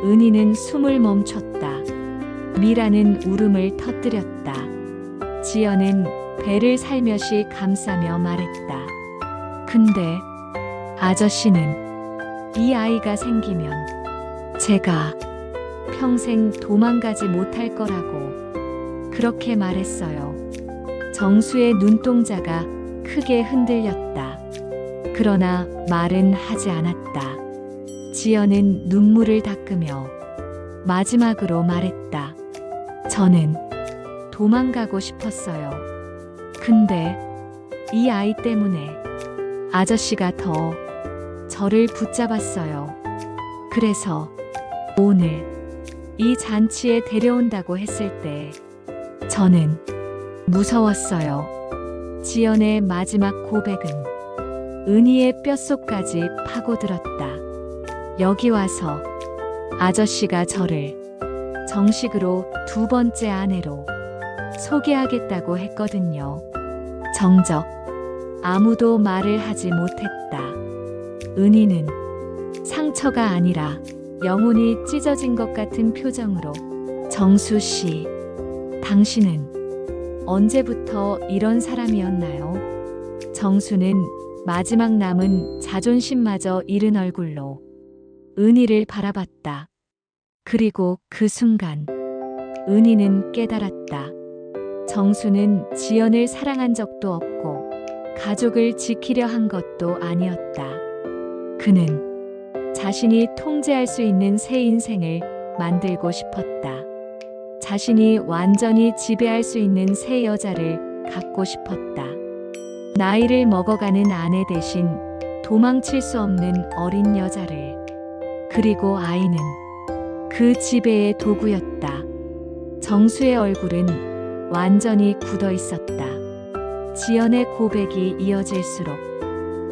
은희는 숨을 멈췄다. 미라는 울음을 터뜨렸다. 지연은 배를 살며시 감싸며 말했다. 근데 아저씨는 이 아이가 생기면 제가 평생 도망가지 못할 거라고 그렇게 말했어요. 정수의 눈동자가 크게 흔들렸다. 그러나 말은 하지 않았다. 지연은 눈물을 닦으며 마지막으로 말했다. 저는 도망가고 싶었어요. 근데 이 아이 때문에 아저씨가 더 저를 붙잡았어요. 그래서 오늘 이 잔치에 데려온다고 했을 때 저는 무서웠어요. 지연의 마지막 고백은 은희의 뼛속까지 파고들었다. 여기 와서 아저씨가 저를 정식으로 두 번째 아내로 소개하겠다고 했거든요. 정적 아무도 말을 하지 못했다. 은희는 상처가 아니라 영혼이 찢어진 것 같은 표정으로 정수 씨, 당신은 언제부터 이런 사람이었나요? 정수는 마지막 남은 자존심마저 잃은 얼굴로 은희를 바라봤다. 그리고 그 순간 은희는 깨달았다. 정수는 지연을 사랑한 적도 없고 가족을 지키려 한 것도 아니었다. 그는 자신이 통제할 수 있는 새 인생을 만들고 싶었다. 자신이 완전히 지배할 수 있는 새 여자를 갖고 싶었다. 나이를 먹어가는 아내 대신 도망칠 수 없는 어린 여자를. 그리고 아이는 그 지배의 도구였다. 정수의 얼굴은 완전히 굳어 있었다. 지연의 고백이 이어질수록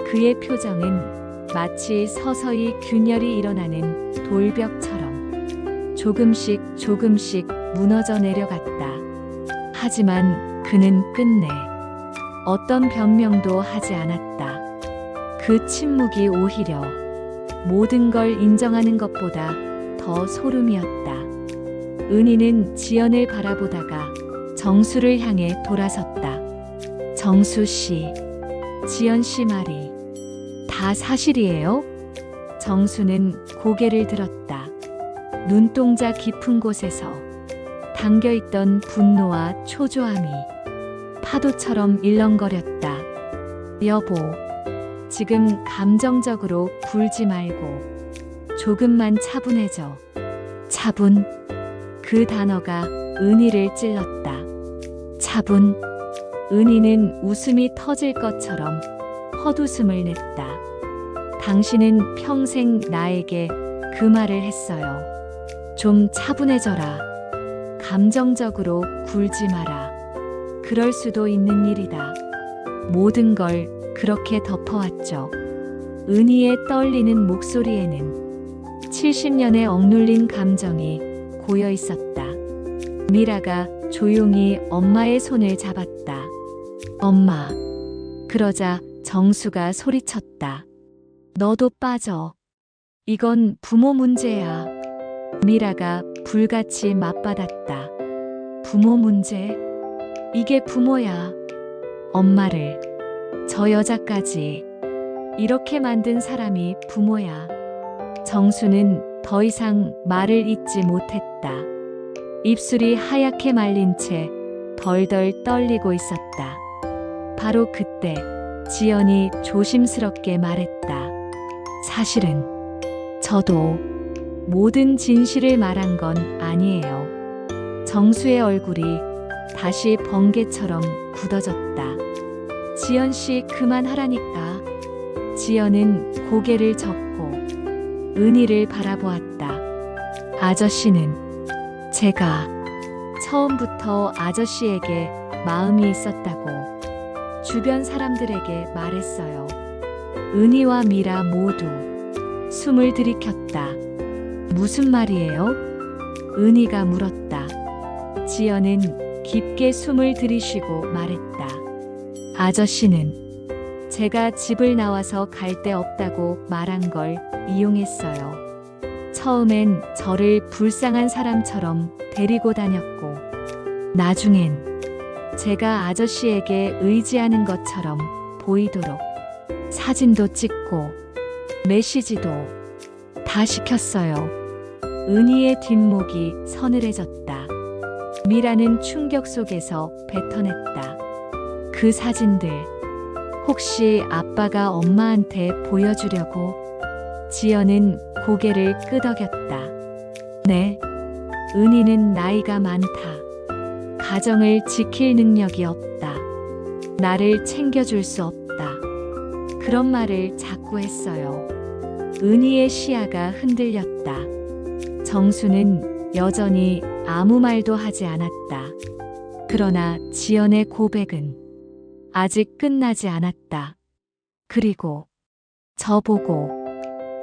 그의 표정은 마치 서서히 균열이 일어나는 돌벽처럼 조금씩 무너져 내려갔다. 하지만 그는 끝내 어떤 변명도 하지 않았다. 그 침묵이 오히려 모든 걸 인정하는 것보다 더 소름이었다. 은희는 지연을 바라보다가 정수를 향해 돌아섰다. 정수 씨, 지연 씨 말이 다 사실이에요? 정수는 고개를 들었다. 눈동자 깊은 곳에서 담겨있던 분노와 초조함이 파도처럼 일렁거렸다. 여보, 지금 감정적으로 굴지 말고 조금만 차분해져. 차분. 그 단어가 은희를 찔렀다. 차분. 은희는 웃음이 터질 것처럼 헛웃음을 냈다. 당신은 평생 나에게 그 말을 했어요. 좀 차분해져라. 감정적으로 굴지 마라. 그럴 수도 있는 일이다. 모든 걸 그렇게 덮어왔죠. 은희의 떨리는 목소리에는 70년의 억눌린 감정이 고여 있었다. 미라가 조용히 엄마의 손을 잡았다. 엄마. 그러자 정수가 소리쳤다. 너도 빠져. 이건 부모 문제야. 미라가 불같이 맞받았다. 부모 문제? 이게 부모야. 엄마를, 저 여자까지 이렇게 만든 사람이 부모야. 정수는 더 이상 말을 잇지 못했다. 입술이 하얗게 말린 채 덜덜 떨리고 있었다. 바로 그때 지연이 조심스럽게 말했다. 사실은 저도 모든 진실을 말한 건 아니에요. 정수의 얼굴이 다시 번개처럼 굳어졌다. 지연 씨 그만하라니까. 지연은 고개를 젓고 은희를 바라보았다. 아저씨는 제가 처음부터 아저씨에게 마음이 있었다고 주변 사람들에게 말했어요. 은희와 미라 모두 숨을 들이켰다. 무슨 말이에요? 은희가 물었다. 지연은 깊게 숨을 들이쉬고 말했다. 아저씨는 제가 집을 나와서 갈 데 없다고 말한 걸 이용했어요. 처음엔 저를 불쌍한 사람처럼 데리고 다녔고, 나중엔 제가 아저씨에게 의지하는 것처럼 보이도록 사진도 찍고 메시지도 다 시켰어요. 은희의 뒷목이 서늘해졌다. 미라는 충격 속에서 뱉어냈다. 그 사진들 혹시 아빠가 엄마한테 보여주려고? 지연은 고개를 끄덕였다. 네. 은희는 나이가 많다. 가정을 지킬 능력이 없다. 나를 챙겨줄 수 없다. 그런 말을 자꾸 했어요. 은희의 시야가 흔들렸다. 정수는 여전히 아무 말도 하지 않았다. 그러나 지연의 고백은 아직 끝나지 않았다. 그리고 저보고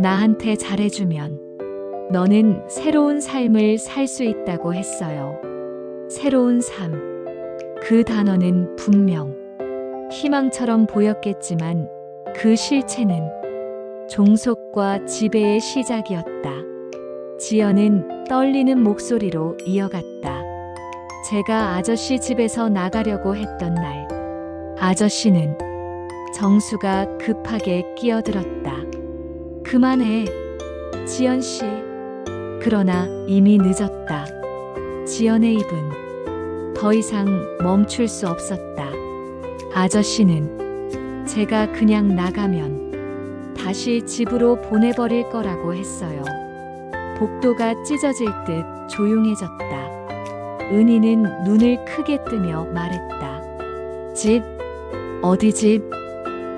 나한테 잘해주면 너는 새로운 삶을 살 수 있다고 했어요. 새로운 삶. 그 단어는 분명 희망처럼 보였겠지만 그 실체는 종속과 지배의 시작이었다. 지연은 떨리는 목소리로 이어갔다. 제가 아저씨 집에서 나가려고 했던 날, 아저씨는 정수가 급하게 끼어들었다. 그만해, 지연 씨. 그러나 이미 늦었다. 지연의 입은 더 이상 멈출 수 없었다. 아저씨는 제가 그냥 나가면 다시 집으로 보내버릴 거라고 했어요. 복도가 찢어질 듯 조용해졌다. 은희는 눈을 크게 뜨며 말했다. 집? 어디 집?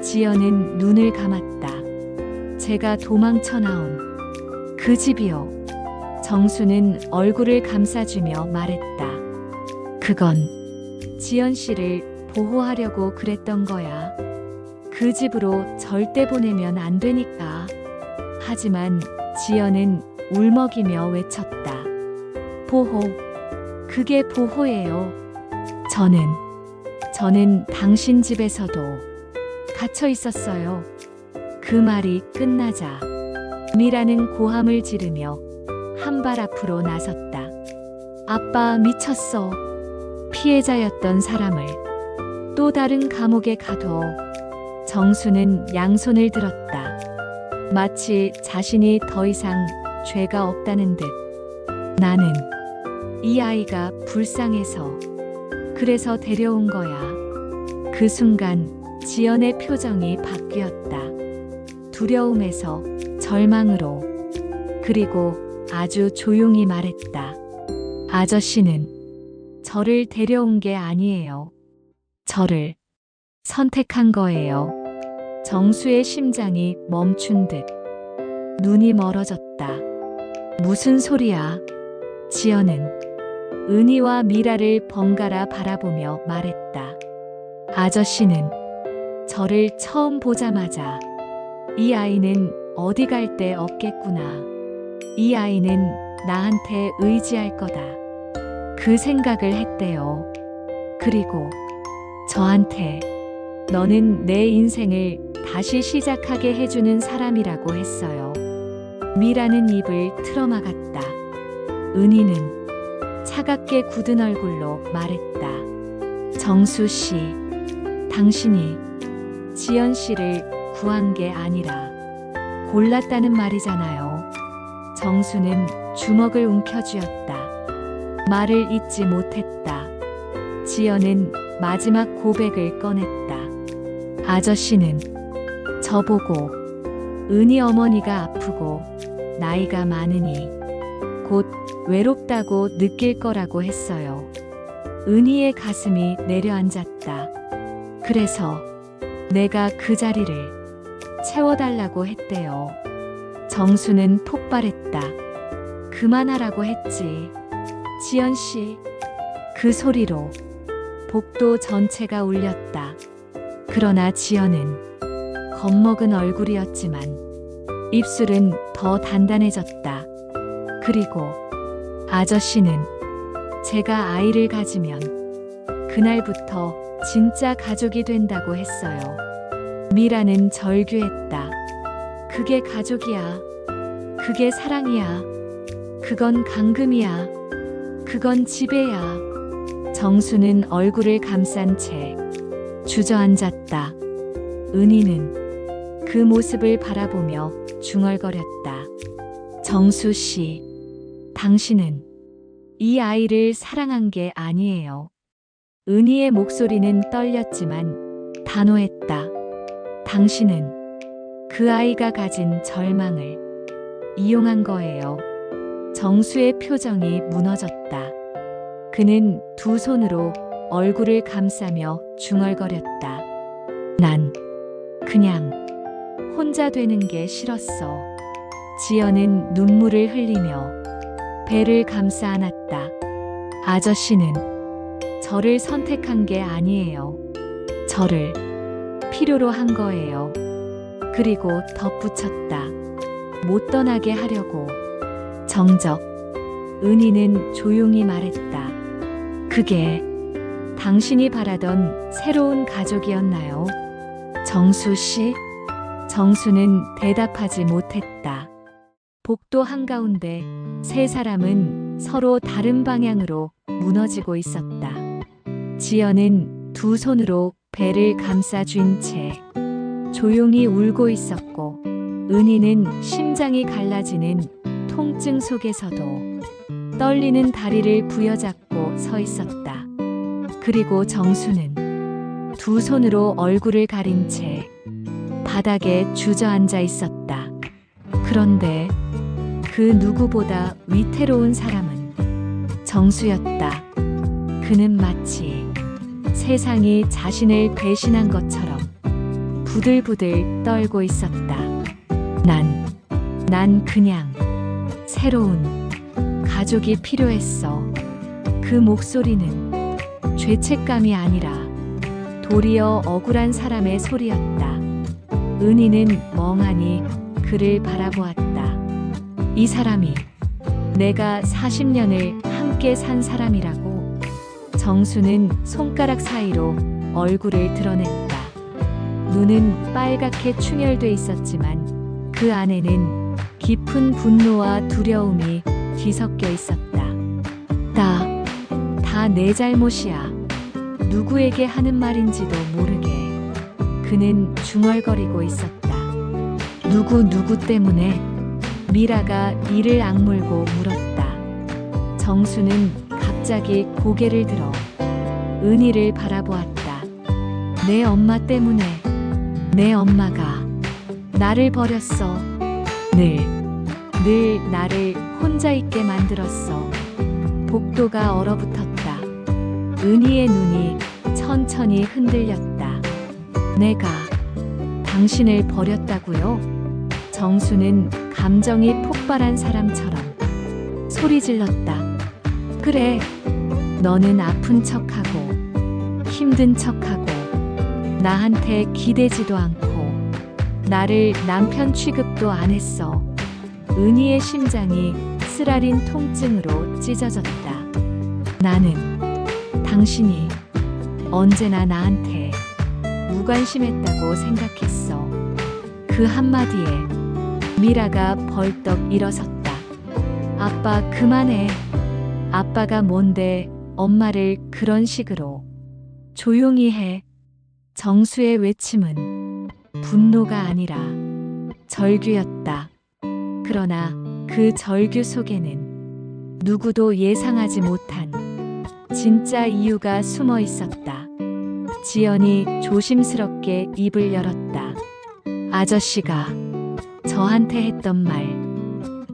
지연은 눈을 감았다. 제가 도망쳐 나온 그 집이요. 정수는 얼굴을 감싸주며 말했다. 그건 지연 씨를 보호하려고 그랬던 거야. 그 집으로 절대 보내면 안 되니까. 하지만 지연은 울먹이며 외쳤다. 보호. 그게 보호예요. 저는 당신 집에서도 갇혀 있었어요. 그 말이 끝나자 미라는 고함을 지르며 한 발 앞으로 나섰다. 아빠 미쳤어. 피해자였던 사람을 또 다른 감옥에 가둬. 정수는 양손을 들었다. 마치 자신이 더 이상 죄가 없다는 듯. 나는 이 아이가 불쌍해서 그래서 데려온 거야. 그 순간 지연의 표정이 바뀌었다. 두려움에서 절망으로. 그리고 아주 조용히 말했다. 아저씨는 저를 데려온 게 아니에요. 저를 선택한 거예요. 정수의 심장이 멈춘 듯. 눈이 멀어졌다. 무슨 소리야? 지연은 은희와 미라를 번갈아 바라보며 말했다. 아저씨는 저를 처음 보자마자 이 아이는 어디 갈 데 없겠구나. 이 아이는 나한테 의지할 거다. 그 생각을 했대요. 그리고 저한테 너는 내 인생을 다시 시작하게 해주는 사람이라고 했어요. 미라는 입을 틀어막았다. 은희는 차갑게 굳은 얼굴로 말했다. 정수 씨, 당신이 지연 씨를 구한 게 아니라 골랐다는 말이잖아요. 정수는 주먹을 움켜쥐었다. 말을 잇지 못했다. 지연은 마지막 고백을 꺼냈다. 아저씨는 저보고 은희 어머니가 아프고 나이가 많으니 곧 외롭다고 느낄 거라고 했어요. 은희의 가슴이 내려앉았다. 그래서 내가 그 자리를 채워달라고 했대요. 정수는 폭발했다. 그만하라고 했지. 지연 씨. 그 소리로 복도 전체가 울렸다. 그러나 지연은 겁먹은 얼굴이었지만 입술은 더 단단해졌다. 그리고 아저씨는 제가 아이를 가지면 그날부터 진짜 가족이 된다고 했어요. 미라는 절규했다. 그게 가족이야. 그게 사랑이야. 그건 감금이야. 그건 지배야. 정수는 얼굴을 감싼 채 주저앉았다. 은희는 그 모습을 바라보며 중얼거렸다. 정수 씨, 당신은 이 아이를 사랑한 게 아니에요. 은희의 목소리는 떨렸지만 단호했다. 당신은 그 아이가 가진 절망을 이용한 거예요. 정수의 표정이 무너졌다. 그는 두 손으로 얼굴을 감싸며 중얼거렸다. 난 그냥 혼자 되는 게 싫었어. 지연은 눈물을 흘리며 배를 감싸 안았다. 아저씨는 저를 선택한 게 아니에요. 저를 필요로 한 거예요. 그리고 덧붙였다. 못 떠나게 하려고. 정적. 은희는 조용히 말했다. 그게 당신이 바라던 새로운 가족이었나요? 정수 씨? 정수는 대답하지 못했다. 복도 한가운데 세 사람은 서로 다른 방향으로 무너지고 있었다. 지연은 두 손으로 배를 감싸 쥔 채 조용히 울고 있었고, 은희는 심장이 갈라지는 통증 속에서도 떨리는 다리를 부여잡고 서 있었다. 그리고 정수는 두 손으로 얼굴을 가린 채 바닥에 주저앉아 있었다. 그런데 그 누구보다 위태로운 사람은 정수였다. 그는 마치 세상이 자신을 배신한 것처럼 부들부들 떨고 있었다. 난 그냥 새로운 가족이 필요했어. 그 목소리는 죄책감이 아니라 도리어 억울한 사람의 소리였다. 은희는 멍하니 그를 바라보았다. 이 사람이 내가 40년을 함께 산 사람이라고. 정수는 손가락 사이로 얼굴을 드러냈다. 눈은 빨갛게 충혈돼 있었지만 그 안에는 깊은 분노와 두려움이 뒤섞여 있었다. 다 내 잘못이야. 누구에게 하는 말인지도 모르게 그는 중얼거리고 있었다. 누구 때문에? 미라가 이를 악물고 물었다. 정수는 갑자기 고개를 들어 은희를 바라보았다. 내 엄마 때문에. 내 엄마가 나를 버렸어. 늘 나를 혼자 있게 만들었어. 복도가 얼어붙었다. 은희의 눈이 천천히 흔들렸다. 내가 당신을 버렸다고요? 정수는 감정이 폭발한 사람처럼 소리 질렀다. 그래, 너는 아픈 척하고 힘든 척하고 나한테 기대지도 않고 나를 남편 취급도 안 했어. 은희의 심장이 쓰라린 통증으로 찢어졌다. 나는 당신이 언제나 나한테 무관심했다고 생각했어. 그 한마디에 미라가 벌떡 일어섰다. 아빠 그만해. 아빠가 뭔데 엄마를 그런 식으로. 조용히 해. 정수의 외침은 분노가 아니라 절규였다. 그러나 그 절규 속에는 누구도 예상하지 못한 진짜 이유가 숨어 있었다. 지연이 조심스럽게 입을 열었다. 아저씨가 저한테 했던 말.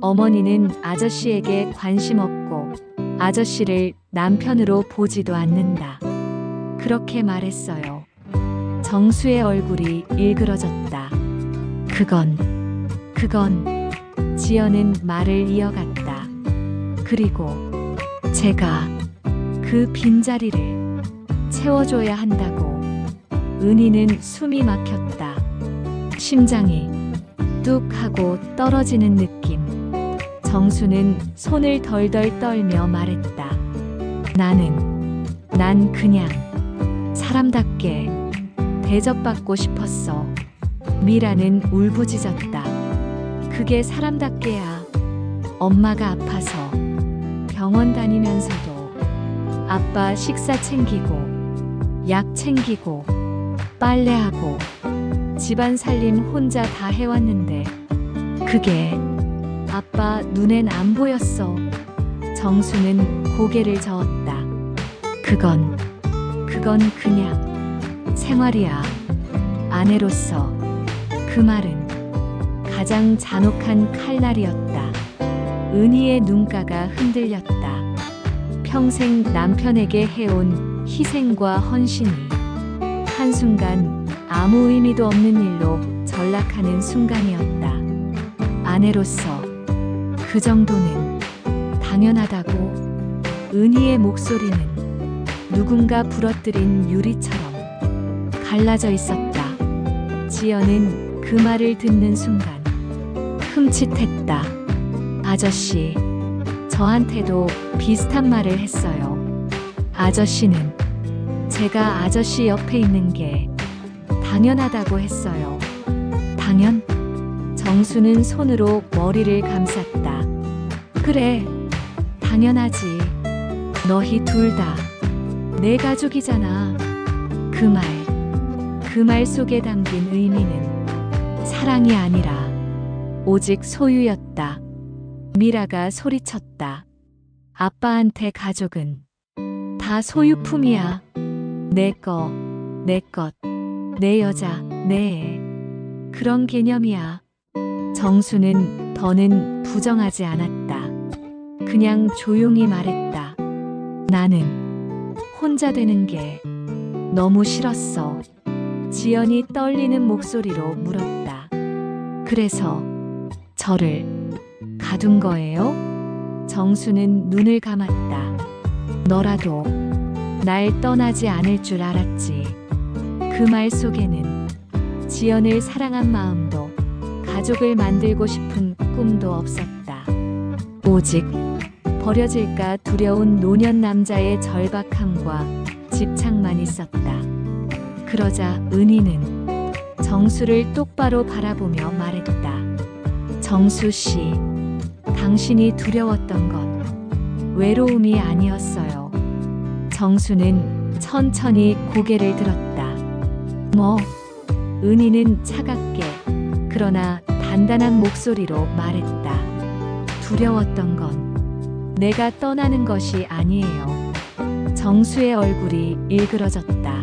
어머니는 아저씨에게 관심 없고 아저씨를 남편으로 보지도 않는다. 그렇게 말했어요. 정수의 얼굴이 일그러졌다. 그건 지연은 말을 이어갔다. 그리고 제가 그 빈자리를 채워줘야 한다고. 은희는 숨이 막혔다. 심장이 뚝 하고 떨어지는 느낌. 정수는 손을 덜덜 떨며 말했다. 난 그냥 사람답게 대접받고 싶었어. 미라는 울부짖었다. 그게 사람답게야. 엄마가 아파서 병원 다니면서도 아빠 식사 챙기고, 약 챙기고, 빨래하고, 집안 살림 혼자 다 해왔는데, 그게 아빠 눈엔 안 보였어. 정수는 고개를 저었다. 그건 그냥 생활이야. 아내로서 그 말은 가장 잔혹한 칼날이었다. 은희의 눈가가 흔들렸다. 평생 남편에게 해온 희생과 헌신이 한순간 아무 의미도 없는 일로 전락하는 순간이었다. 아내로서 그 정도는 당연하다고. 은희의 목소리는 누군가 부러뜨린 유리처럼 갈라져 있었다. 지연은 그 말을 듣는 순간 흠칫했다. 아저씨, 저한테도 비슷한 말을 했어요. 아저씨는 제가 아저씨 옆에 있는 게 당연하다고 했어요. 당연? 정수는 손으로 머리를 감쌌다. 그래, 당연하지. 너희 둘 다 내 가족이잖아. 그 말 속에 담긴 의미는 사랑이 아니라 오직 소유였다. 미라가 소리쳤다. 아빠한테 가족은 다 소유품이야. 내 거, 내 것, 내 여자, 내 애. 그런 개념이야. 정수는 더는 부정하지 않았다. 그냥 조용히 말했다. 나는 혼자 되는 게 너무 싫었어. 지연이 떨리는 목소리로 물었다. 그래서 저를 가둔 거예요? 정수는 눈을 감았다. 너라도 날 떠나지 않을 줄 알았지. 그 말 속에는 지연을 사랑한 마음도 가족을 만들고 싶은 꿈도 없었다. 오직 버려질까 두려운 노년 남자의 절박함과 집착만 있었다. 그러자 은희는 정수를 똑바로 바라보며 말했다. 정수 씨, 당신이 두려웠던 건 외로움이 아니었어요. 정수는 천천히 고개를 들었다. 뭐? 은희는 차갑게 그러나 단단한 목소리로 말했다. 두려웠던 건 내가 떠나는 것이 아니에요. 정수의 얼굴이 일그러졌다.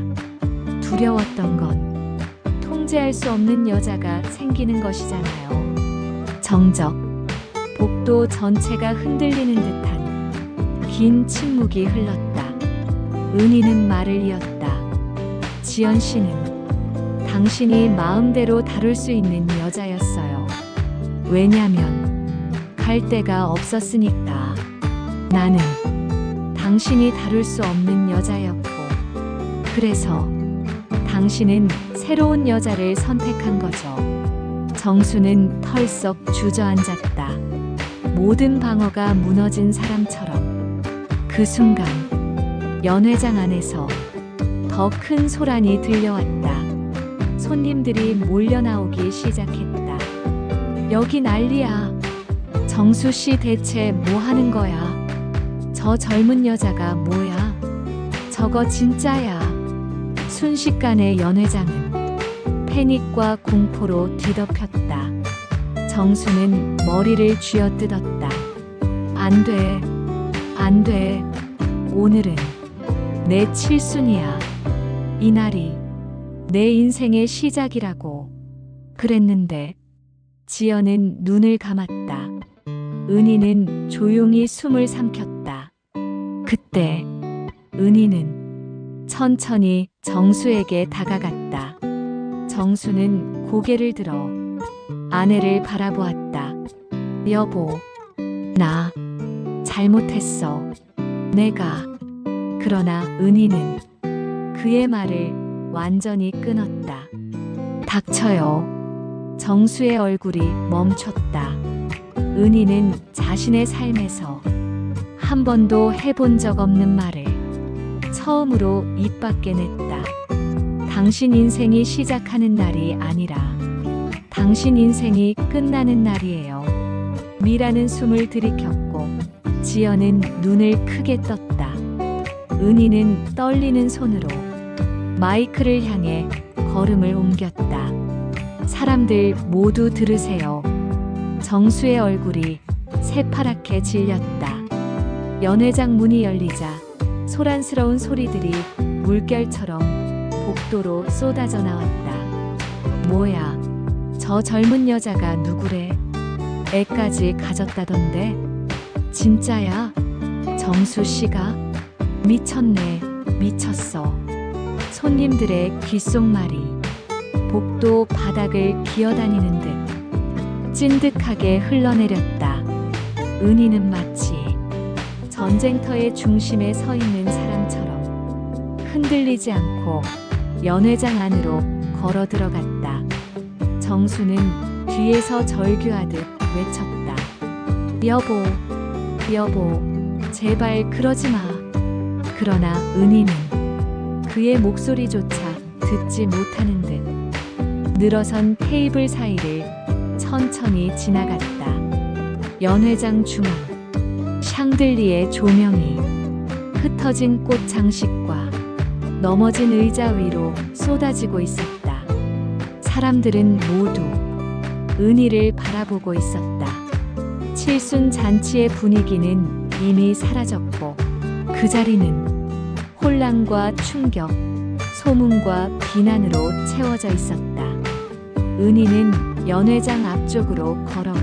두려웠던 건 통제할 수 없는 여자가 생기는 것이잖아요. 정적, 복도 전체가 흔들리는 듯한 긴 침묵이 흘렀다. 은희는 말을 이었다. 지연 씨는 당신이 마음대로 다룰 수 있는 여자였어요. 왜냐면 갈 데가 없었으니까. 나는 당신이 다룰 수 없는 여자였고, 그래서 당신은 새로운 여자를 선택한 거죠. 정수는 털썩 주저앉았다. 모든 방어가 무너진 사람처럼. 그 순간 연회장 안에서 더 큰 소란이 들려왔다. 손님들이 몰려 나오기 시작했다. 여기 난리야. 정수 씨 대체 뭐 하는 거야? 저 젊은 여자가 뭐야? 저거 진짜야. 순식간에 연회장은 패닉과 공포로 뒤덮였다. 정수는 머리를 쥐어뜯었다. 안 돼. 안 돼. 오늘은 내 칠순이야. 이날이 내 인생의 시작이라고 그랬는데. 지연은 눈을 감았다. 은희는 조용히 숨을 삼켰다. 그때 은희는 천천히 정수에게 다가갔다. 정수는 고개를 들어 아내를 바라보았다. 여보, 나 잘못했어. 내가. 그러나 은희는 그의 말을 완전히 끊었다. 닥쳐요. 정수의 얼굴이 멈췄다. 은희는 자신의 삶에서 한 번도 해본 적 없는 말을 처음으로 입 밖에 냈다. 당신 인생이 시작하는 날이 아니라 당신 인생이 끝나는 날이에요. 미라는 숨을 들이켰고 지연은 눈을 크게 떴다. 은희는 떨리는 손으로 마이크를 향해 걸음을 옮겼다. 사람들 모두 들으세요. 정수의 얼굴이 새파랗게 질렸다. 연회장 문이 열리자 소란스러운 소리들이 물결처럼 복도로 쏟아져 나왔다. 뭐야, 저 젊은 여자가 누구래? 애까지 가졌다던데? 진짜야? 정수 씨가? 미쳤네, 미쳤어. 손님들의 귓속말이 복도 바닥을 기어다니는 듯 찐득하게 흘러내렸다. 은희는 마치 전쟁터의 중심에 서 있는 사람처럼 흔들리지 않고 연회장 안으로 걸어 들어갔다. 정수는 뒤에서 절규하듯 외쳤다. 여보, 여보, 제발 그러지 마. 그러나 은희는 그의 목소리조차 듣지 못하는 듯 늘어선 테이블 사이를 천천히 지나갔다. 연회장 중앙, 샹들리에 조명이 흩어진 꽃 장식과 넘어진 의자 위로 쏟아지고 있었다. 사람들은 모두 은희를 바라보고 있었다. 칠순 잔치의 분위기는 이미 사라졌고 그 자리는 혼란과 충격, 소문과 비난으로 채워져 있었다. 은희는 연회장 앞쪽으로 걸어가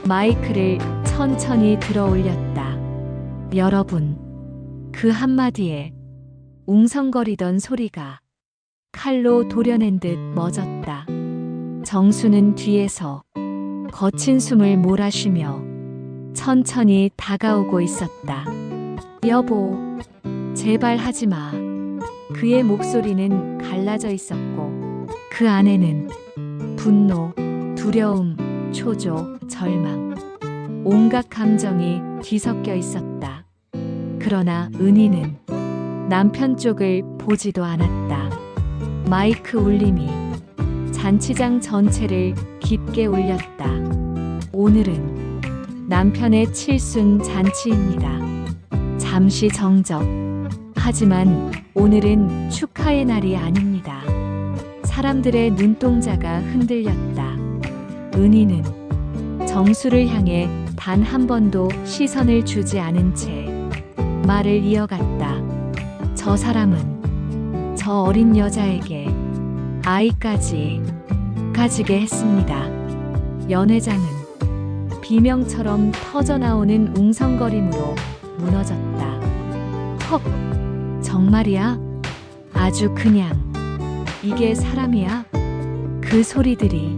마이크를 천천히 들어 올렸다. 여러분, 그 한마디에 웅성거리던 소리가 칼로 도려낸 듯 멎었다. 정수는 뒤에서 거친 숨을 몰아쉬며 천천히 다가오고 있었다. 여보, 제발 하지 마. 그의 목소리는 갈라져 있었고 그 안에는 분노, 두려움, 초조, 절망, 온갖 감정이 뒤섞여 있었다. 그러나 은희는 남편 쪽을 보지도 않았다. 마이크 울림이 잔치장 전체를 깊게 울렸다. 오늘은 남편의 칠순 잔치입니다. 잠시 정적. 하지만 오늘은 축하의 날이 아닙니다. 사람들의 눈동자가 흔들렸다. 은희는 정수를 향해 단 한 번도 시선을 주지 않은 채 말을 이어갔다. 저 사람은 저 어린 여자에게 아이까지 가지게 했습니다. 연회장은 비명처럼 터져나오는 웅성거림으로 무너졌다. 헉, 정말이야? 아주 그냥. 이게 사람이야? 그 소리들이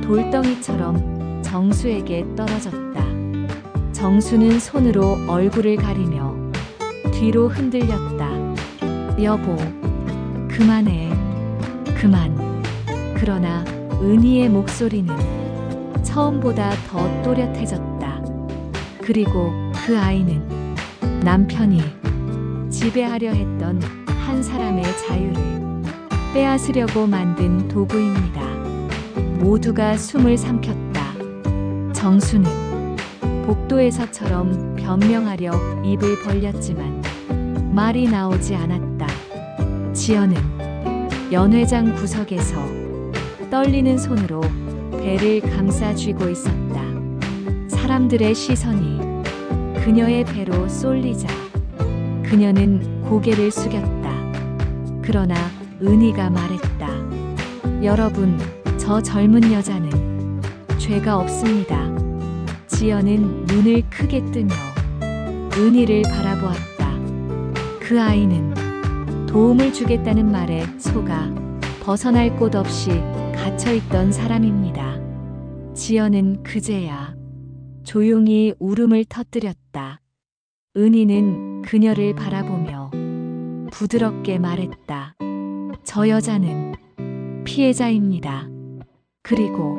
돌덩이처럼 정수에게 떨어졌다. 정수는 손으로 얼굴을 가리며 뒤로 흔들렸다. 여보, 그만해. 그만. 그러나 은희의 목소리는 처음보다 더 또렷해졌다. 그리고 그 아이는 남편이 지배하려 했던 한 사람의 자유를 빼앗으려고 만든 도구입니다. 모두가 숨을 삼켰다. 정수는 복도에서처럼 변명하려 입을 벌렸지만 말이 나오지 않았다. 지연은 연회장 구석에서 떨리는 손으로 배를 감싸 쥐고 있었다. 사람들의 시선이 그녀의 배로 쏠리자 그녀는 고개를 숙였다. 그러나 은희가 말했다. 여러분, 저 젊은 여자는 죄가 없습니다. 지연은 눈을 크게 뜨며 은희를 바라보았다. 그 아이는 도움을 주겠다는 말에 속아 벗어날 곳 없이 갇혀있던 사람입니다. 지연은 그제야 조용히 울음을 터뜨렸다. 은희는 그녀를 바라보며 부드럽게 말했다. 저 여자는 피해자입니다. 그리고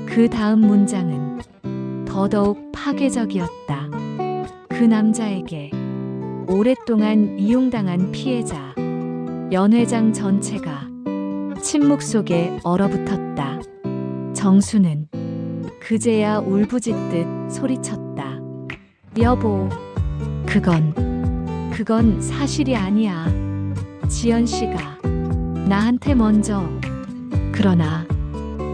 그 다음 문장은 더더욱 파괴적이었다. 그 남자에게 오랫동안 이용당한 피해자, 연회장 전체가 침묵 속에 얼어붙었다. 정수는 그제야 울부짖듯 소리쳤다. 여보, 그건 그건 사실이 아니야. 지연 씨가 나한테 먼저. 그러나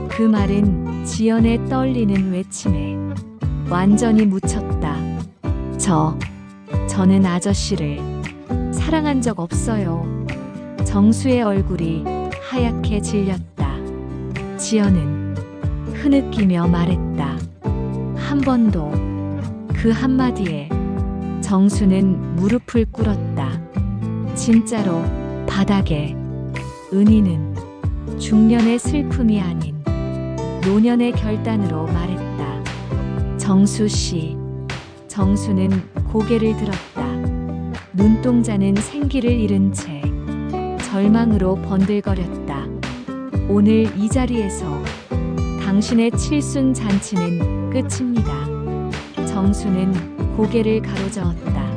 그 말은 지연의 떨리는 외침에 완전히 묻혔다. 저는 아저씨를 사랑한 적 없어요. 정수의 얼굴이 하얗게 질렸다. 지연은 흐느끼며 말했다. 한 번도. 그 한마디에 정수는 무릎을 꿇었다. 진짜로 바닥에. 은희는 중년의 슬픔이 아닌 노년의 결단으로 말했다. 정수 씨. 정수는 고개를 들었다. 눈동자는 생기를 잃은 채 절망으로 번들거렸다. 오늘 이 자리에서 당신의 칠순 잔치는 끝입니다. 정수는 고개를 가로저었다.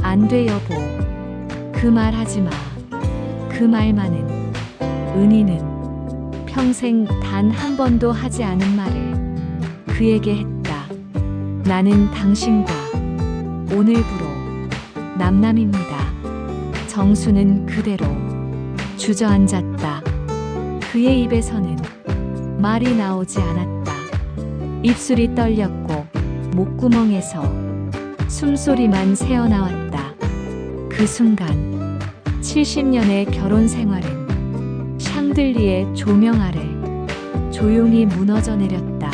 안 돼 여보. 그 말 하지 마. 그 말만은. 은희는 평생 단 한 번도 하지 않은 말을 그에게 했다. 나는 당신과 오늘부로 남남입니다. 정수는 그대로 주저앉았다. 그의 입에서는 말이 나오지 않았다. 입술이 떨렸고 목구멍에서 숨소리만 새어나왔다. 그 순간 70년의 결혼 생활은 샹들리에 조명 아래 조용히 무너져 내렸다.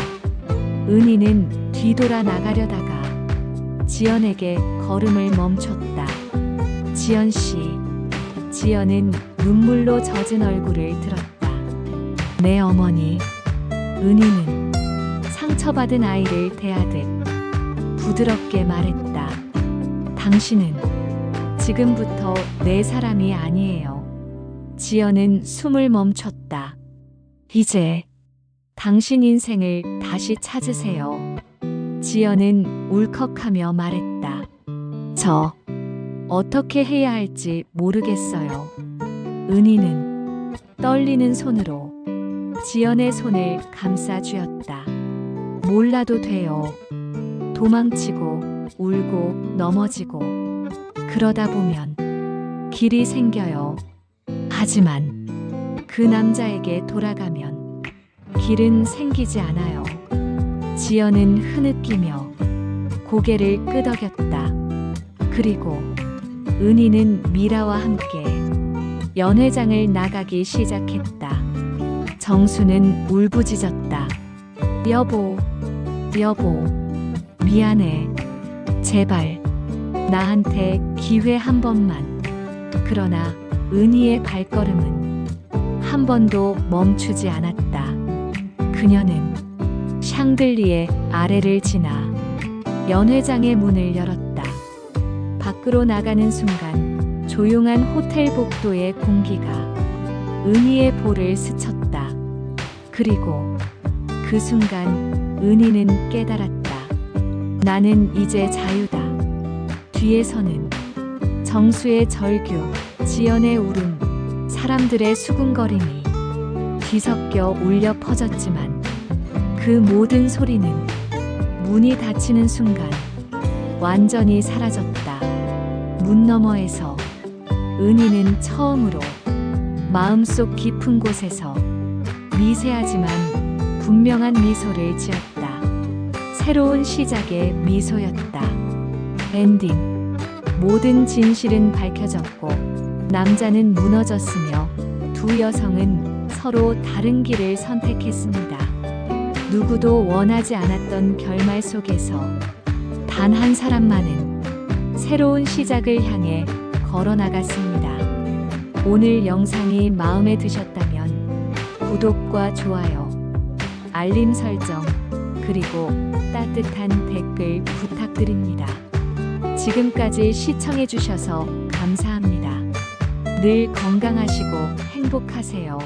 은희는 뒤돌아 나가려다가 지연에게 걸음을 멈췄다. 지연 씨. 지연은 눈물로 젖은 얼굴을 들었다. 내 어머니. 은희는 상처받은 아이를 대하듯 부드럽게 말했다. 당신은 지금부터 내 사람이 아니에요. 지연은 숨을 멈췄다. 이제 당신 인생을 다시 찾으세요. 지연은 울컥하며 말했다. 저 어떻게 해야 할지 모르겠어요. 은희는 떨리는 손으로 지연의 손을 감싸쥐었다. 몰라도 돼요. 도망치고 울고 넘어지고 그러다 보면 길이 생겨요. 하지만 그 남자에게 돌아가면 길은 생기지 않아요. 지연은 흐느끼며 고개를 끄덕였다. 그리고 은희는 미라와 함께 연회장을 나가기 시작했다. 정수는 울부짖었다. 여보, 여보, 미안해. 제발, 나한테 기회 한 번만. 그러나 은희의 발걸음은 한 번도 멈추지 않았다. 그녀는 샹들리에 아래를 지나 연회장의 문을 열었다. 밖으로 나가는 순간 조용한 호텔 복도의 공기가 은희의 볼을 스쳤다. 그리고 그 순간 은희는 깨달았다. 나는 이제 자유다. 뒤에서는 정수의 절규, 지연의 울음, 사람들의 수군거림이 뒤섞여 울려 퍼졌지만 그 모든 소리는 문이 닫히는 순간 완전히 사라졌다. 문 너머에서 은희는 처음으로 마음속 깊은 곳에서 미세하지만 분명한 미소를 지었다. 새로운 시작의 미소였다. 엔딩. 모든 진실은 밝혀졌고 남자는 무너졌으며 두 여성은 서로 다른 길을 선택했습니다. 누구도 원하지 않았던 결말 속에서 단 한 사람만은 새로운 시작을 향해 걸어나갔습니다. 오늘 영상이 마음에 드셨다면 구독과 좋아요, 알림 설정, 그리고 따뜻한 댓글 부탁드립니다. 지금까지 시청해주셔서 감사합니다. 늘 건강하시고 행복하세요.